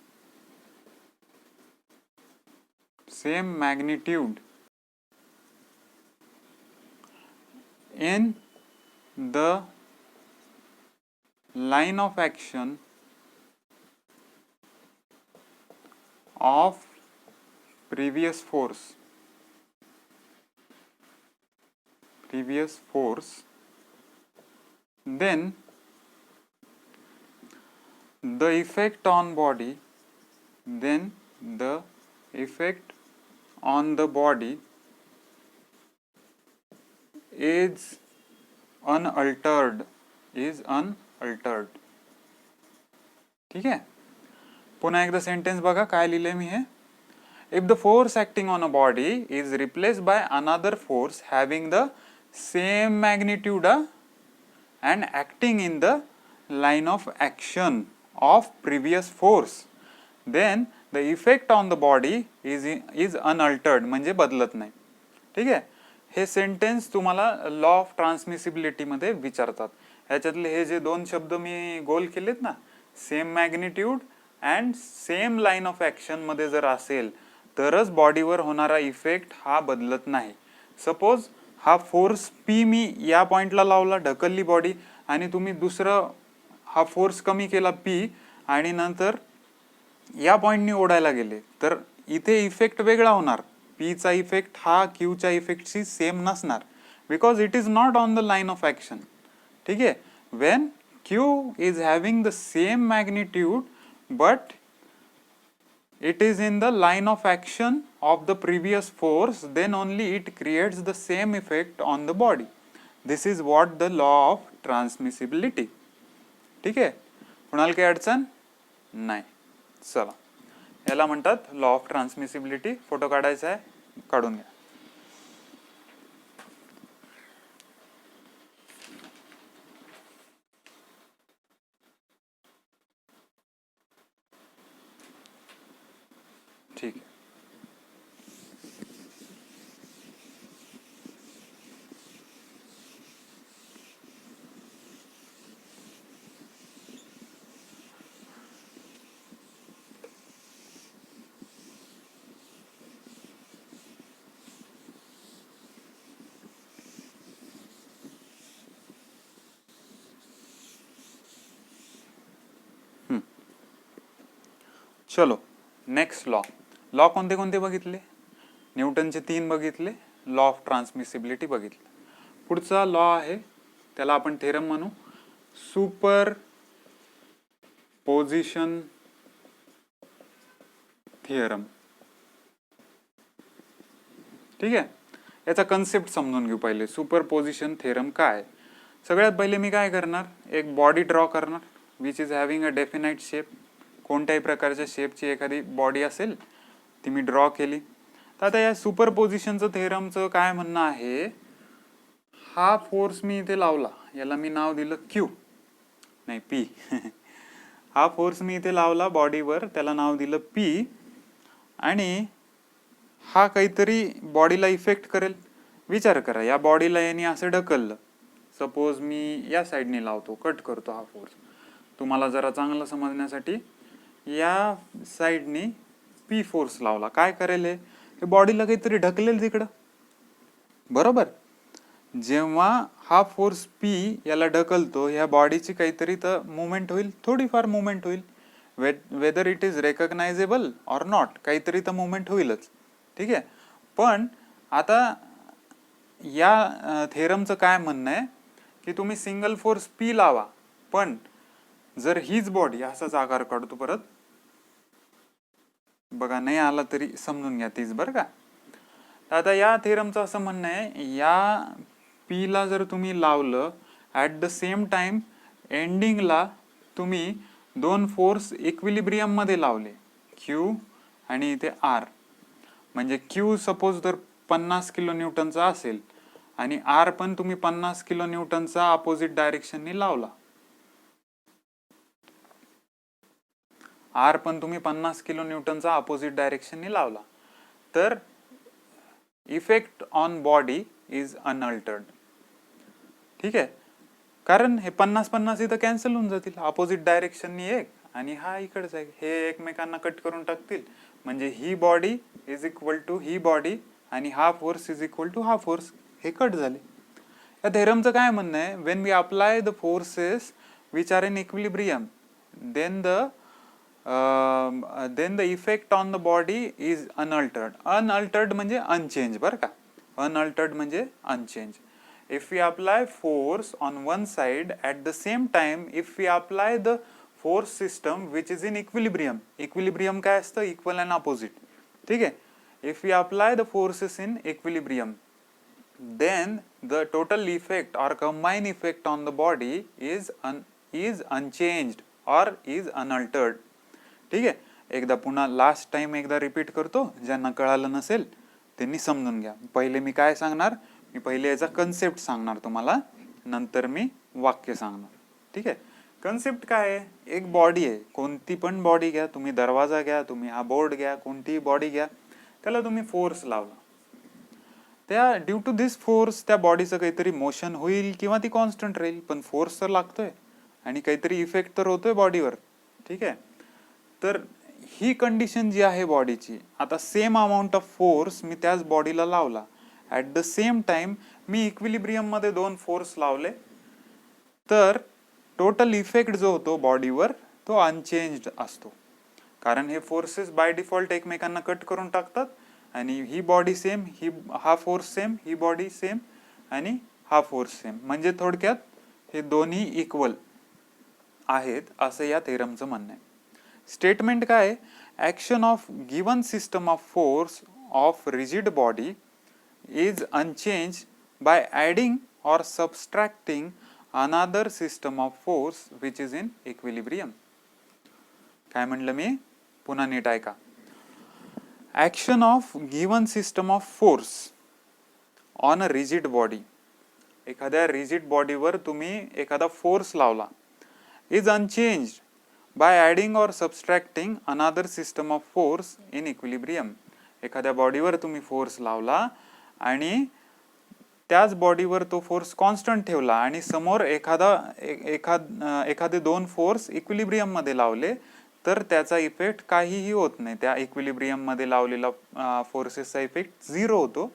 Speaker 1: in the line of action of previous force, then the effect on body is unaltered. ठीक आहे. पुन्हा एकदा sentence बघा काय लिहिलंय मी हे. If the force acting on a body is replaced by another force having the same magnitude and acting in the line of action of previous force, then the effect on the body is unaltered, म्हणजे बदलत नाही. ठीक आहे. हे sentence तुम्हाला law of ट्रान्समिसिबिलिटी मध्ये विचारतात. ह्याच्यातले हे जे दोन शब्द मी गोल केलेत ना, same magnitude and same line of action मध्ये जर असेल तरच बॉडीवर होणारा इफेक्ट हा बदलत नाही. सपोज हा फोर्स P मी या पॉइंटला लावला, ढकलली बॉडी, आणि तुम्ही दुसरं हा फोर्स कमी केला P आणि नंतर या पॉइंटनी ओढायला गेले, तर इथे इफेक्ट वेगळा होणार. P चा इफेक्ट हा Q च्या इफेक्टशी सेम नसणार, because it is not on the line of action. ठीक आहे. Wien Q is having the same magnitude but it is in the line of action of the previous force, then only it creates the same effect on the body. This is what the law of transmissibility. ठीक आहे. कुणाला काही अडचण नाही. चला, याला म्हणतात law of ट्रान्समिसिबिलिटी. Photo काढायचा आहे, काढून घ्या. ठीक आहे. चलो नेक्स्ट लॉ कोणते कोणते बघितले? न्यूटनचे 3 बघितले, लॉ ऑफ ट्रान्समिसिबिलिटी बघितले. पुढचा लॉ आहे त्याला आपण थेरम म्हणू, सुपर पोझिशन थिअरम. ठीक आहे, याचा कन्सेप्ट समजून घेऊ पहिले. सुपर पोझिशन थिअरम काय? सगळ्यात पहिले मी काय करणार, एक बॉडी ड्रॉ करणार which is having a definite shape. कोणत्याही प्रकारच्या शेपची एखादी बॉडी असेल ती मी ड्रॉ केली. तर आता या सुपर पोझिशनचं थेरमचं काय म्हणणं आहे, हा फोर्स मी इथे लावला, याला मी नाव दिलं क्यू, नाही पी. हा फोर्स मी इथे लावला बॉडीवर, त्याला नाव दिलं पी, आणि हा काहीतरी बॉडीला इफेक्ट करेल. विचार करा, या बॉडीला यांनी असं ढकललं, सपोज मी या साईडने लावतो, कट करतो हा फोर्स. तुम्हाला जरा चांगलं समजण्यासाठी या साईडने पी फोर्स लावला, काय करेल हे बॉडीला काहीतरी ढकलेल तिकडं, बरोबर. जेव्हा हा फोर्स पी याला ढकलतो, ह्या बॉडीची काहीतरी तर मुवमेंट होईल, थोडीफार मुवमेंट होईल, whether it is recognisable or not, काहीतरी तर मुवमेंट होईलच. ठीक आहे, पण आता या थेरमचं काय म्हणणं आहे की तुम्ही सिंगल फोर्स पी लावा, पण जर हीच बॉडी असाच आकार काढतो, परत बघा नाही आला तरी समजून घ्या तीच, बरं का. आता या थेरमचं असं म्हणणं आहे, या पी ला जर तुम्ही लावलं, ॲट द सेम टाइम एंडिंगला तुम्ही 2 फोर्स इक्विलिब्रियम मध्ये लावले, क्यू आणि इथे आर. म्हणजे क्यू सपोज जर 50 किलो न्यूटनचा असेल आणि आर पण तुम्ही 50 किलो न्यूटनचा अपोजिट डायरेक्शननी लावला, आर पण तुम्ही 50 किलो न्यूटनचा अपोजिट डायरेक्शननी लावला, तर effect on body is unaltered. ठीक आहे, कारण हे 50-50 इथं कॅन्सल होऊन जातील, अपोजिट डायरेक्शननी एक आणि हा इकडचा एक, हे एकमेकांना कट करून टाकतील. म्हणजे ही बॉडी इज इक्वल टू ही बॉडी आणि हा फोर्स इज इक्वल टू हा फोर्स, हे कट झाले. या थेरमचं काय म्हणणं आहे, when we apply the forces which are in equilibrium, then the effect on the body is unaltered. Unaltered म्हणजे अनचेंज, बरं का. अनअल्टर्ड म्हणजे unchange. If we apply force on one side, at the same time if we apply the force system which is in equilibrium, equilibrium काय असतं, equal and opposite. ठीक आहे, if we apply the forces in equilibrium, then the total effect or combined effect on the body is unchanged or is unaltered. ठीक आहे, एकदा पुन्हा last time एकदा repeat करतो, ज्यांना कळालं नसेल त्यांनी समजून घ्या. पहिले मी काय सांगणार, मी पहिले याचा कन्सेप्ट सांगणार तुम्हाला, नंतर मी वाक्य सांगणार. ठीक आहे, कन्सेप्ट काय आहे, एक बॉडी आहे, कोणती पण बॉडी घ्या तुम्ही, दरवाजा घ्या तुम्ही, हा बोर्ड घ्या, कोणतीही बॉडी घ्या, त्याला तुम्ही फोर्स लावला, त्या ड्यू टू दिस फोर्स त्या बॉडीचं काहीतरी मोशन होईल किंवा ती कॉन्स्टंट राहील, पण फोर्स तर लागतोय आणि काहीतरी इफेक्ट तर होतोय बॉडीवर. ठीक आहे, तर ही कंडिशन जी आहे बॉडीची, आता same amount of force me त्याच बॉडीला लावला, at the same time me equilibrium मध्ये 2 फोर्स लावले, तर टोटल इफेक्ट जो होतो बॉडीवर तो अनचेंज्ड असतो, कारण हे फोर्सेस बाय डिफॉल्ट एकमेकांना कट करून टाकतात आणि ही बॉडी सेम, हा फोर्स सेम, ही बॉडी सेम आणि हा फोर्स सेम, म्हणजे थोडक्यात हे दोन्ही इक्वल आहेत असं या थेरमचं म्हणणं आहे. स्टेटमेंट काय, action of given system of force of rigid body is unchanged by adding or subtracting another system of force which is in equilibrium. काय म्हणलं मी, पुन्हा नीट ऐका. Action of given system of force on a rigid body, एखाद्या rigid बॉडीवर तुम्ही एखादा force लावला, is unchanged by adding or subtracting another system of force in equilibrium. एखाद्या बॉडीवर तुम्ही फोर्स लावला आणि त्याच बॉडीवर तो फोर्स कॉन्स्टंट ठेवला आणि समोर एखादे दोन फोर्स इक्विलिब्रियम मध्ये लावले तर त्याचा इफेक्ट काहीही होत नाही. त्या इक्विलिब्रियम मध्ये लावलेला फोर्सेसचा इफेक्ट 0 होतो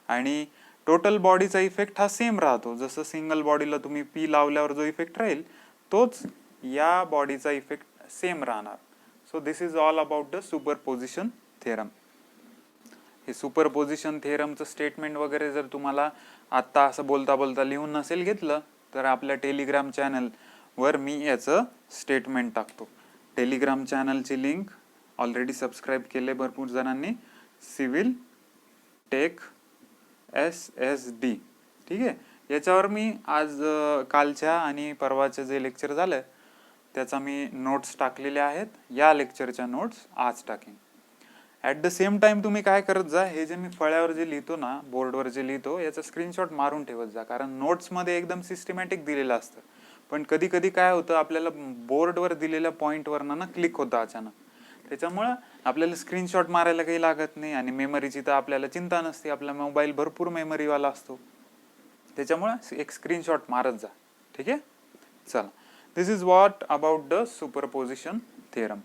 Speaker 1: आणि टोटल बॉडीचा इफेक्ट हा सेम राहतो. जसं सिंगल बॉडीला तुम्ही पी लावल्यावर जो इफेक्ट राहील तोच या बॉडीचा इफेक्ट सेम राहणार. So this is all about the superposition theorem. हे सुपरपोजिशन थेरमचं स्टेटमेंट वगैरे जर तुम्हाला आत्ता असं बोलता बोलता लिहून नसेल घेतलं तर आपल्या टेलिग्राम चॅनलवर मी याचं स्टेटमेंट टाकतो. टेलिग्राम चॅनलची लिंक ऑलरेडी सबस्क्राईब केले भरपूर जणांनी. Civil tech SSD. ठीक आहे. याच्यावर मी आज कालच्या आणि परवाचे जे लेक्चर झालं त्याचा मी नोट्स टाकलेल्या आहेत. या लेक्चरच्या नोट्स आज टाकेन. ॲट द सेम टाइम तुम्ही काय करत जा, हे जे मी फळ्यावर जे लिहितो ना, बोर्डवर जे लिहितो याचा स्क्रीनशॉट मारून ठेवत जा. कारण नोट्समध्ये एकदम सिस्टमॅटिक दिलेलं असतं, पण कधी कधी काय होतं आपल्याला बोर्डवर दिलेल्या पॉईंटवरनं ना क्लिक होतं अचानक. त्याच्यामुळं आपल्याला स्क्रीनशॉट मारायला काही लागत नाही आणि मेमरीची तर आपल्याला चिंता नसते. आपला मोबाईल भरपूर मेमरीवाला असतो. त्याच्यामुळं एक स्क्रीनशॉट मारत जा. ठीक आहे. चला, this is what about the superposition theorem.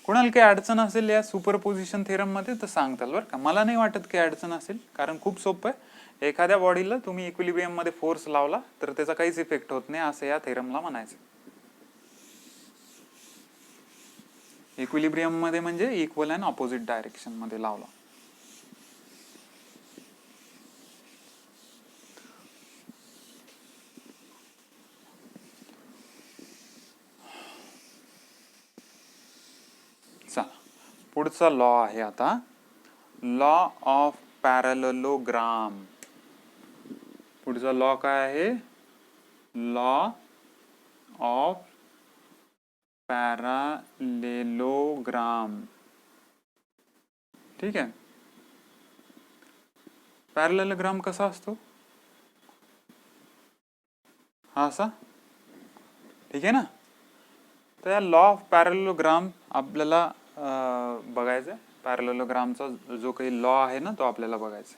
Speaker 1: कोणाला काही अडचण असेल या सुपरपोजिशन थेरम मध्ये तर सांगताल बरं का. मला नाही वाटत काही अडचण असेल, कारण खूप सोपं आहे. एखाद्या बॉडीला तुम्ही इक्विलिब्रियम मध्ये फोर्स लावला तर त्याचा काहीच इफेक्ट होत नाही असं या थेरमला म्हणायचं. इक्विलिब्रियम मध्ये म्हणजे इक्वल अँड ऑपोजिट डायरेक्शन मध्ये लावला. चला, पुढचा लॉ आहे आता लॉ ऑफ पॅरलेलोग्राम. पुढचा लॉ काय आहे? Law of parallelogram. ठीक आहे. पॅरलेलोग्राम कसा असतो? हा असा. ठीक आहे ना. तर या लॉ ऑफ पॅरलेलोग्राम आपल्याला बघायचं आहे. पॅरलेलोग्रामचा जो काही लॉ आहे ना तो आपल्याला बघायचा.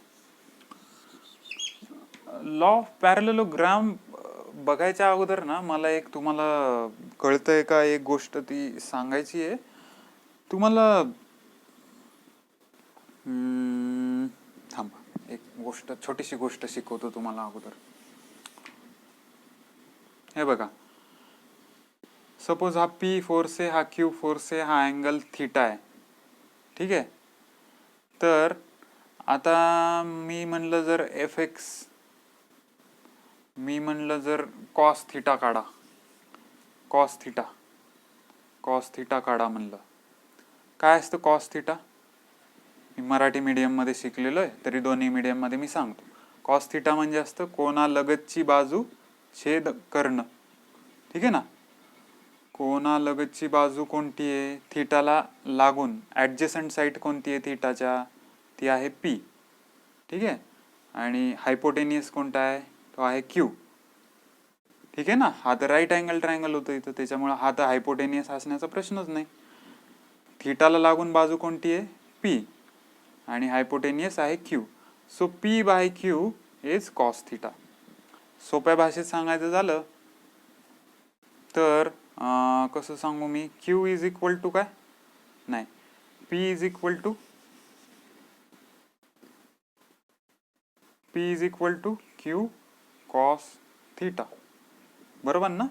Speaker 1: लॉ ऑफ पॅरलेलोग्राम बघायच्या अगोदर ना मला एक तुम्हाला कळतंय का एक गोष्ट ती सांगायची आहे तुम्हाला. थांबा, एक गोष्ट, छोटीशी गोष्ट शिकवतो तुम्हाला अगोदर. हे बघा, सपोज हा P फोर्स आहे, हा Q फोर्स आहे, हा अँगल थीटा आहे. ठीक आहे. तर आता मी म्हणलं जर Fx, मी म्हणलं जर कॉस थीटा काढा, कॉस थीटा काढा म्हणलं. काय असतं कॉस थीटा? मी मराठी मीडियम मध्ये शिकलेलो आहे तरी दोन्ही मीडियम मध्ये मी सांगतो. कॉस थीटा म्हणजे असतं कोणालगतची बाजू छेद कर्ण. ठीक आहे ना. कोणालगतची बाजू कोणती आहे? थीटाला लागून ऍडजेसंट साइड कोणती आहे थीटाच्या? ती आहे P. ठीक आहे. आणि हायपोटेनियस कोणता आहे? तो आहे Q. ठीक आहे ना. हा तर राईट अँगल ट्रायंगल होतं इथं, त्याच्यामुळे हा तर हायपोटेनियस असण्याचा प्रश्नच नाही. थीटाला लागून बाजू कोणती आहे? P आणि हायपोटेनियस आहे Q. So P by Q is cos theta. सोप्या भाषेत सांगायचं झालं तर कसं सांगू मी? Q इज इक्वल टू काय? नाही, P is equal to Q cos theta. बरोबर ना.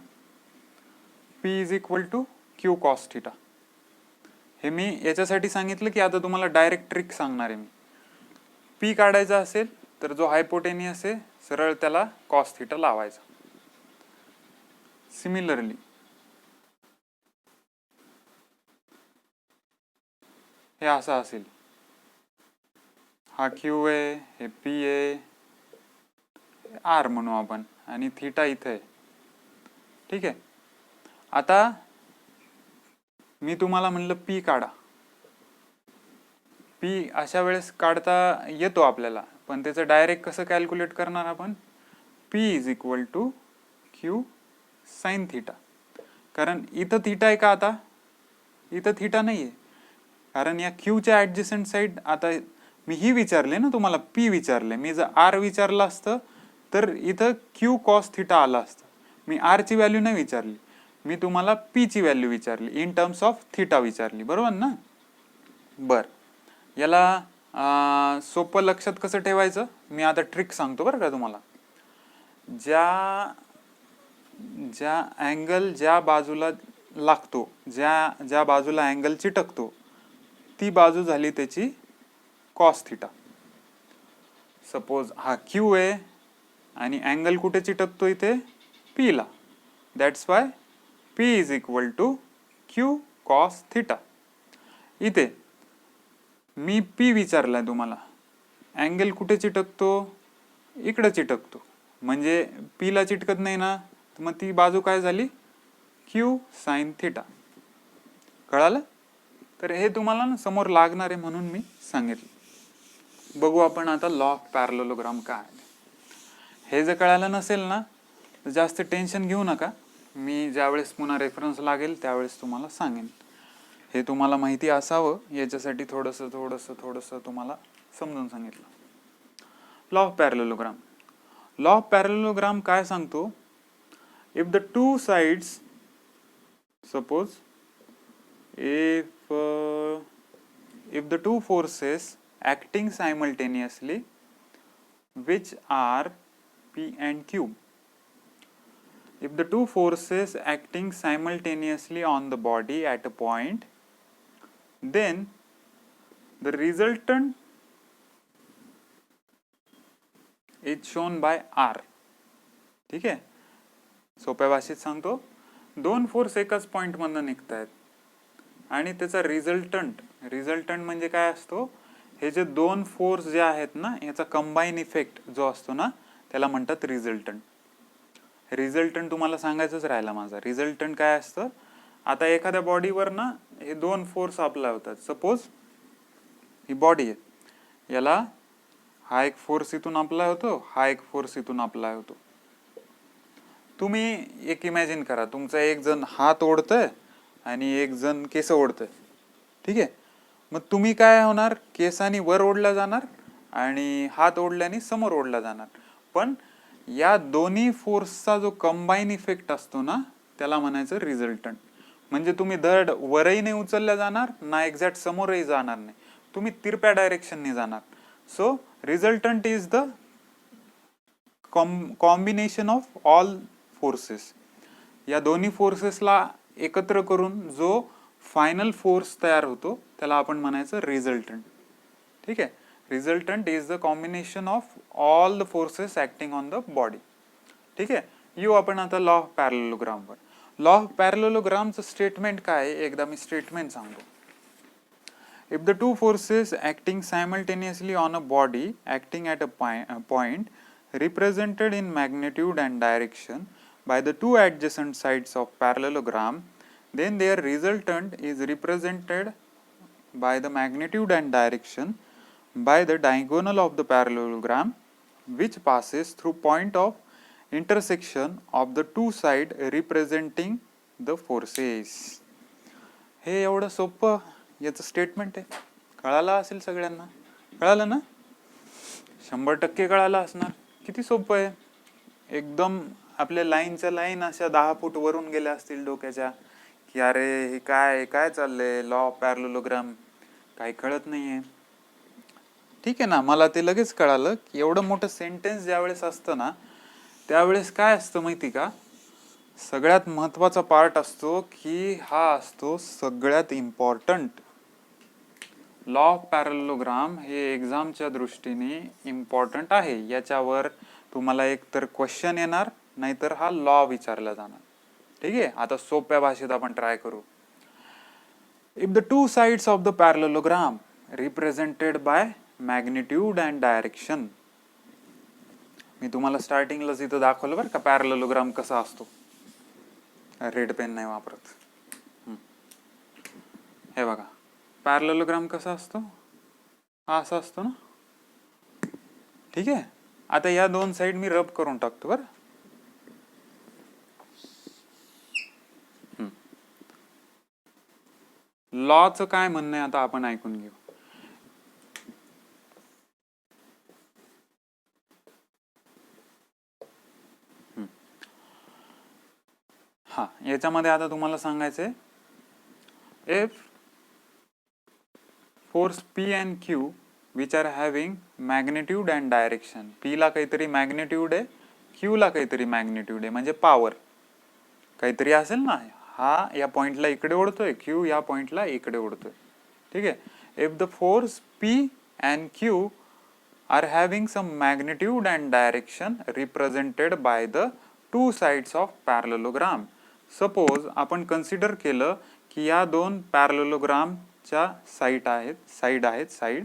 Speaker 1: P is equal to Q cos theta. हे मी याच्यासाठी सांगितलं की आता तुम्हाला डायरेक्ट ट्रिक सांगणार आहे मी. P काढायचा असेल तर जो हायपोटेनियस आहे सरळ त्याला कॉस थीटा लावायचा. सिमिलरली हे असं असेल, हा Q आहे, हे P आहे, R म्हणू आपण, आणि थीटा इथे आहे. ठीक आहे. आता मी तुम्हाला म्हणलं P काढा. P अशा वेळेस काढता येतो आपल्याला, पण त्याचं डायरेक्ट कसं कॅल्क्युलेट करणार आपण? P is equal to Q sine theta. कारण इथं थीटा आहे का आता? इथं थिटा नाहीये, कारण या क्यूच्या ऍडजसंट साईड, आता मी ही विचारले ना तुम्हाला, पी विचारले, मी जर आर विचारलं असतं तर इथं क्यू कॉस थिटा आलं असतं. मी आर ची व्हॅल्यू नाही विचारली, मी तुम्हाला पी ची व्हॅल्यू विचारली, इन टर्म्स ऑफ थिटा विचारली, बरोबर ना. बर, याला सोपं लक्षात कसं ठेवायचं, मी आता ट्रिक सांगतो बरं का तुम्हाला. ज्या अँगल ज्या बाजूला लागतो, ज्या बाजूला अँगल चिटकतो, ती बाजू झाली त्याची कॉस थिटा. सपोज हा क्यू आहे आणि अँगल कुठे चिटकतो, इथे पी ला. That's why P is equal to Q cos theta. इथे मी पी विचारलाय तुम्हाला, अँगल कुठे चिटकतो, इकडे चिटकतो, म्हणजे पी ला चिटकत नाही ना, मग ती बाजू काय झाली, क्यू साइन थिटा. कळालं. तर हे तुम्हाला ना समोर लागणार आहे म्हणून मी सांगितलं. बघू आपण आता लॉ ऑफ पॅरलेलोग्राम काय आहे. हे जर कळालं नसेल ना तर जास्त टेन्शन घेऊ नका, मी ज्यावेळेस पुन्हा रेफरन्स लागेल त्यावेळेस तुम्हाला सांगेन. हे तुम्हाला माहिती असावं याच्यासाठी थोडंसं तुम्हाला समजून सांगितलं. Law of parallelogram. Law of parallelogram काय सांगतो, if the two sides, suppose if the two forces acting simultaneously, which are P and Q, if the two forces acting simultaneously on the body at a point, then the resultant is shown by R. ठीक आहे, सोप्या भाषेत सांगतो, दोन force एकाच point मधून निघतायत आणि त्याचा रिझल्टंट म्हणजे काय असतो, हे जे दोन फोर्स जे आहेत ना याचा कंबाईन इफेक्ट जो असतो ना त्याला म्हणतात रिझल्टंट. रिझल्टंट तुम्हाला सांगायचंच राहिला माझा. रिझल्टंट काय असतं, आता एखाद्या बॉडीवर ना हे दोन फोर्स अप्लाय होतात. सपोज ही बॉडी आहे, याला हा एक फोर्स इथून अप्लाय होतो, हा एक फोर्स इथून अप्लाय होतो. तुम्ही एक इमॅजिन करा, तुमचा एक जण हात ओढतोय आणि एक जण केस ओढतोय. ठीक आहे, मग तुम्ही काय होणार, केसानी वर ओढला जाणार आणि हात ओढल्याने समोर ओढला जाणार. पण या दोन्ही फोर्सचा जो कंबाईन इफेक्ट असतो ना त्याला म्हणायचं रिझल्टंट. म्हणजे तुम्ही धड वरही नाही उचलल्या जाणार ना एक्झॅक्ट समोरही जाणार नाही, तुम्ही तिरप्या डायरेक्शनने जाणार. So resultant is the combination of all forces. या दोन्ही फोर्सेसला एकत्र करून जो फायनल फोर्स तयार होतो त्याला आपण म्हणायचं रिझल्टंट. ठीक आहे, resultant is the combination of all the forces acting on the body. ठीक आहे, येऊ आपण आता लॉ ऑफ पॅरलेलोग्रामवर. लॉ ऑफ पॅरलेलोग्रामचं स्टेटमेंट काय, एकदा मी स्टेटमेंट सांगतो. If the two forces acting simultaneously on a body acting at a point represented in magnitude and direction by the two adjacent sides of parallelogram, then their resultant is represented by the magnitude and direction by the diagonal of the parallelogram which passes through point of intersection of the two side representing the forces. हे एवढं सोपं याचं statement आहे. कळालं असेल सगळ्यांना, कळालं ना, 100% कळालं असणार. किती सोपं आहे एकदम. आपल्या लाईनच्या लाईन अशा 10 फूट वरून गेल्या असतील डोक्याच्या की अरे हे काय चाललंय, लॉ ऑफ पॅरलेलोग्राम काही कळत नाहीये. ठीक आहे ना, मला ते लगेच कळालं की एवढं मोठं सेंटेन्स ज्यावेळेस असतं ना त्यावेळेस काय असतं माहिती का, सगळ्यात महत्वाचा पार्ट असतो की हा असतो सगळ्यात इम्पॉर्टंट. लॉ ऑफ पॅरलेलोग्राम हे एक्झामच्या दृष्टीने इम्पॉर्टंट आहे. याच्यावर तुम्हाला एक तर क्वेश्चन येणार नाहीतर हा लॉ विचारला जाणार. ठीक आहे, आता सोप्या भाषेत आपण ट्राय करू. If the two sides of the parallelogram represented by magnitude and direction. मी तुम्हाला स्टार्टिंगलाच इथं दाखवलं बरं का पॅरलेलोग्राम कसा असतो. रेड पेन नाही वापरत. हे बघा पॅरलेलोग्राम कसा असतो, हा असा असतो ना. ठीक आहे, आता या दोन साइड मी रब करून टाकतो बरं. लॉचं काय म्हणणं आहे आता आपण ऐकून घेऊ. हा, याच्यामध्ये आता तुम्हाला सांगायचंय if force P and Q which are having magnitude and direction, P ला काहीतरी मॅग्निट्यूड आहे, Q ला काहीतरी मॅग्निट्यूड आहे, म्हणजे पॉवर काहीतरी असेल ना. हा या पॉइंटला इकडे ओढतोय, Q या पॉइंटला इकडे ओढतोय. ठीक आहे. If the force P and Q are having some magnitude and direction represented by the two sides of parallelogram. Suppose आपण कन्सिडर केलं की या दोन पॅरलेलोग्रामच्या साईड आहेत.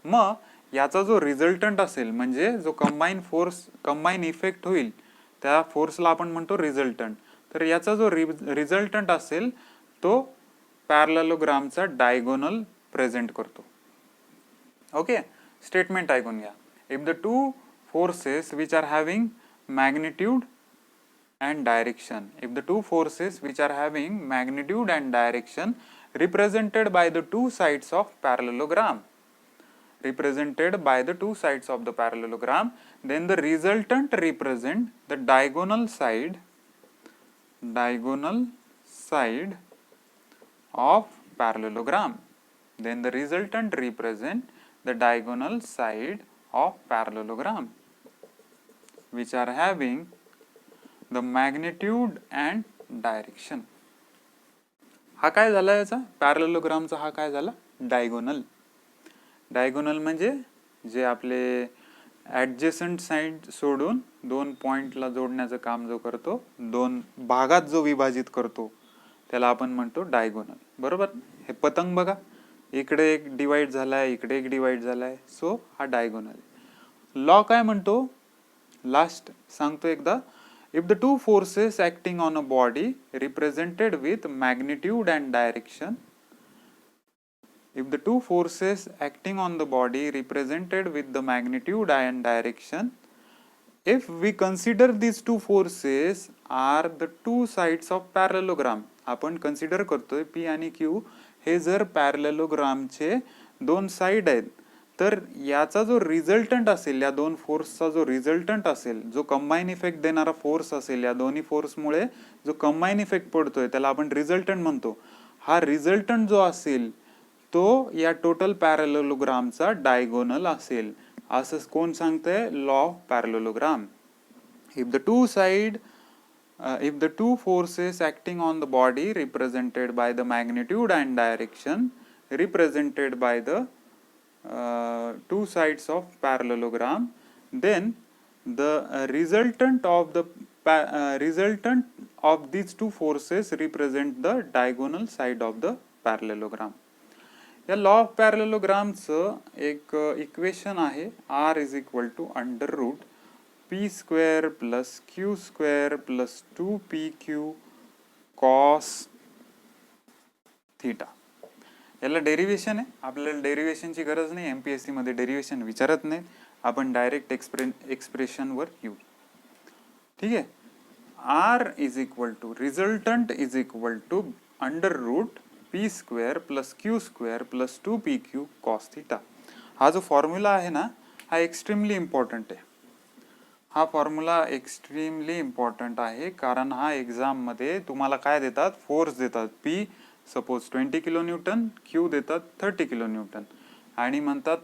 Speaker 1: मग याचा जो रिझल्टंट असेल, म्हणजे जो कंबाईन इफेक्ट होईल, त्या फोर्सला आपण म्हणतो रिझल्टंट. तर याचा जो रिझल्टंट असेल तो पॅरलेलोग्रामचा डायगोनल प्रेझेंट करतो. ओके, स्टेटमेंट ऐकून घ्या. If the two forces which are having magnitude and direction, if the two forces which are having magnitude and direction represented by the two sides of parallelogram, then the resultant represent the diagonal side of parallelogram. Then the resultant represent the diagonal side of parallelogram which are having the magnitude and direction. हा काय झाला याचा पॅरलेलोग्रामचा, हा काय झाला diagonal. Diagonal म्हणजे जे आपले ऍडजेसंट साइड सोडून दोन पॉइंटला जोडण्याचं काम जो करतो, दोन भागात जो विभाजित करतो, त्याला आपण म्हणतो डायगोनल. बरोबर. हे पतंग बघा, इकडे एक डिवाइड झालाय, इकडे एक डिवाइड झालाय, सो हा डायगोनल. लॉ काय म्हणतो, लास्ट सांगतो एकदा. If the two forces acting on a body represented with magnitude and direction, if the two forces acting on the body represented with the magnitude and direction, if we consider these two forces are the two sides of parallelogram, आपण consider करतोय P आणि Q हे जर पॅरलेलोग्रामचे दोन side आहेत, तर याचा जो रिझल्टंट असेल, या दोन फोर्सचा जो रिझल्टंट असेल, जो कंबाईन इफेक्ट देणारा फोर्स असेल, या दोन्ही फोर्समुळे जो कंबाईन इफेक्ट पडतोय त्याला आपण रिझल्टंट म्हणतो. हा रिझल्टंट जो असेल तो या टोटल पॅरलेलोग्रामचा डायगोनल असेल, असं कोण सांगतंय, law of parallelogram. If the two forces acting on the body represented by the magnitude and direction represented by the two sides of parallelogram, then the resultant of these two forces represent the diagonal side of the parallelogram. या law of पॅरलेलोग्रामचं एक equation आहे, R is equal to under root P square plus Q square plus 2pq cos theta. याला derivation आहे, आपल्याला डेरिव्हेशनची गरज नाही, MPSC मध्ये डेरिव्हेशन विचारत नाही, आपण डायरेक्ट एक्सप्रेशन वर येऊ. ठीक आहे. R is equal to resultant is equal to under root P square plus Q square plus 2pq cos theta. हा जो फॉर्म्युला आहे ना, हा एक्स्ट्रीमली इम्पॉर्टंट आहे. हा फॉर्म्युला एक्स्ट्रीमली इम्पॉर्टंट आहे, कारण हा एक्झाम मध्ये तुम्हाला काय देतात, फोर्स देतात. P suppose 20 kilo Newton, Q देतात 30 किलो न्यूटन आणि म्हणतात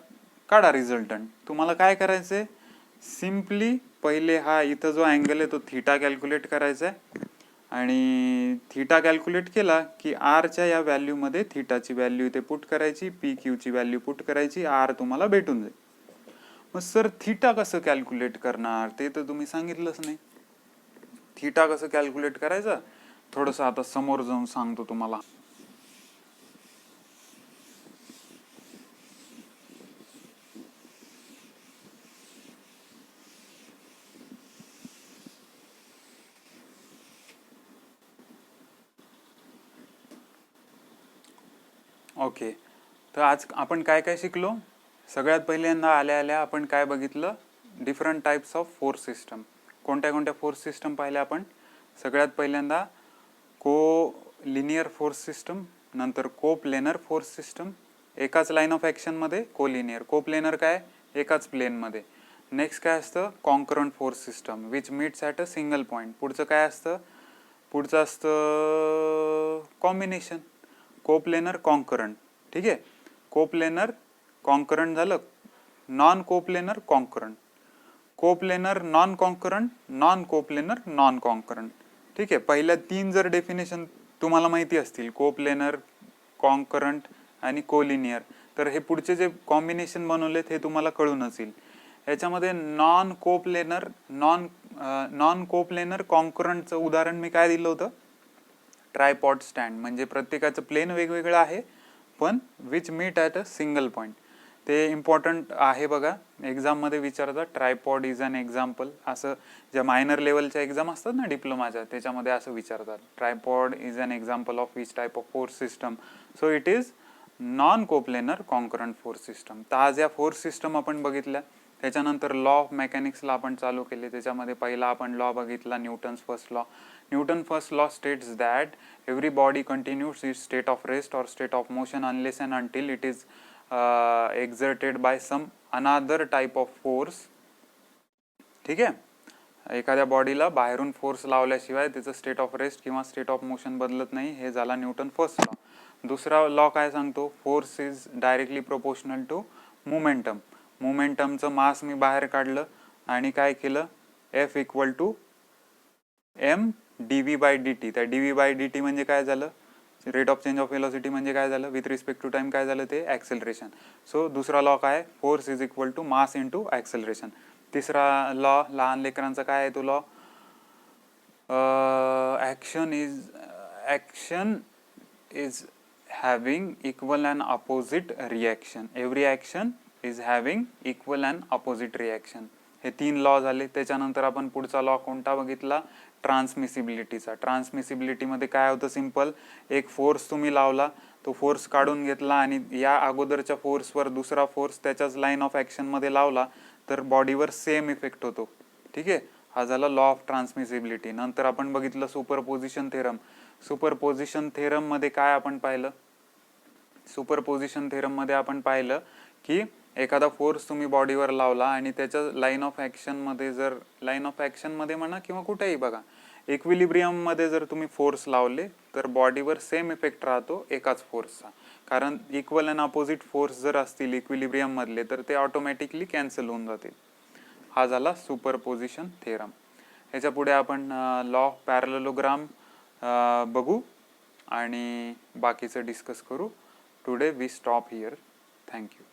Speaker 1: काढा रिझल्टंट. तुम्हाला काय करायचंय, सिम्पली पहिले हा इथं जो अँगल आहे तो थीटा कॅल्क्युलेट करायचा आहे, आणि थीटा कॅल्क्युलेट केला की R च्या या व्हॅल्यू मध्ये थीटाची व्हॅल्यू इथे पुट करायची, PQ ची व्हॅल्यू पुट करायची, R तुम्हाला भेटून जाईल. मग सर थीटा कसं कॅल्क्युलेट करणार, ते तर तुम्ही सांगितलंच नाही. थीटा कसं कॅल्क्युलेट करायचं थोडंसं आता समोर जाऊन सांगतो तुम्हाला. ओके, तर आज आपण काय काय शिकलो. सगळ्यात पहिल्यांदा आल्या आपण काय बघितलं, different types of force system. कोणत्या कोणत्या फोर्स सिस्टम पाहिल्या आपण. सगळ्यात पहिल्यांदा को लिनियर फोर्स सिस्टम, नंतर कोप्लेनर फोर्स सिस्टम, एकाच लाईन ऑफ ॲक्शनमध्ये कोलिनियर. कोप्लेनर काय, एकाच प्लेनमध्ये. नेक्स्ट काय असतं, concurrent force system which meets at a single point. पुढचं काय असतं, पुढचं असतं कॉम्बिनेशन, कोप्लेनर कॉन्करंट. ठीक आहे, कोप्लेनर कॉन्करंट झालं, non coplanar concurrent, coplanar non concurrent, non coplanar non concurrent. ठीक आहे, पहिल्या 3 जर डेफिनेशन तुम्हाला माहिती असतील, कोप्लेनर, कॉन्करंट आणि कोलिनियर, तर हे पुढचे जे कॉम्बिनेशन बनवलेत हे तुम्हाला कळूनच येईल. याच्यामध्ये नॉन कोप्लेनर कॉन्करंटचं उदाहरण मी काय दिलं होतं, ट्रायपॉड स्टँड. म्हणजे प्रत्येकाचं प्लेन वेगवेगळं आहे पण which meet at a single point. ते इम्पॉर्टंट आहे बघा, एक्झाममध्ये विचारतात. ट्रायपॉड इज अन एक्झाम्पल, असं ज्या मायनर लेवलच्या एक्झाम असतात ना डिप्लोमाच्या, त्याच्यामध्ये असं विचारतात, tripod is an example of which type of force system. So it is non coplanar concurrent force system. तर आज या फोर्स सिस्टम आपण बघितल्या. त्याच्यानंतर लॉ ऑफ मेकॅनिक्सला आपण चालू केले. त्याच्यामध्ये पहिला आपण लॉ बघितला, Newton's first law. Newton first law states that every body continues its state of rest or state of motion unless and until it is exerted by some another type of force. ठीक आहे, एखाद्या बॉडीला बाहेरून force लावल्याशिवाय त्याचं state of rest किंवा state of motion बदलत नाही. हे झाला न्यूटन फर्स्ट लॉ. दुसरा लॉ काय सांगतो, force is directly proportional to momentum. मोमेंटमचं मास मी बाहेर काढलं आणि काय केलं, F equal to m dv by dt. त्या dv बाय dt म्हणजे काय झालं, rate of change of velocity म्हणजे काय झालं, विथ रिस्पेक्ट टू टाइम काय झालं, ते ॲक्सेलरेशन. सो दुसरा लॉ काय, force is equal to mass into acceleration. तिसरा लॉ लहान लेकरांचा काय आहे तो law, action is having equal and opposite reaction. Every action is having equal and opposite reaction. हे 3 लॉ झाले. त्याच्यानंतर आपण पुढचा लॉ कोणता बघितला, ट्रान्समिसिबिलिटीचा. ट्रान्समिसिबिलिटीमध्ये काय होतं, सिंपल, एक फोर्स तुम्ही लावला, तो फोर्स काढून घेतला आणि या अगोदरच्या फोर्सवर दुसरा फोर्स त्याच्याच लाईन ऑफ ॲक्शनमध्ये लावला तर बॉडीवर सेम इफेक्ट होतो. ठीक आहे, हा झाला लॉ ऑफ ट्रान्समिसिबिलिटी. नंतर आपण बघितलं सुपरपोजिशन थेरम. सुपरपोजिशन थेरममध्ये काय आपण पाहिलं, सुपरपोजिशन थेरममध्ये आपण पाहिलं की एखादा फोर्स तुम्ही बॉडीवर लावला आणि त्याच्या लाईन ऑफ ॲक्शनमध्ये, जर लाईन ऑफ ॲक्शनमध्ये म्हणा किंवा कुठेही बघा, इक्विलिब्रियममध्ये जर तुम्ही फोर्स लावले तर बॉडीवर सेम इफेक्ट राहतो एकाच फोर्सचा. कारण इक्वल अँड अपोजिट फोर्स जर असतील इक्विलिब्रियममधले तर ते ऑटोमॅटिकली कॅन्सल होऊन जातील. हा झाला सुपरपोजिशन थेरम. ह्याच्या पुढे आपण लॉ ऑफ पॅरलेलोग्राम बघू आणि बाकीचं डिस्कस करू. Today we stop here. Thank you.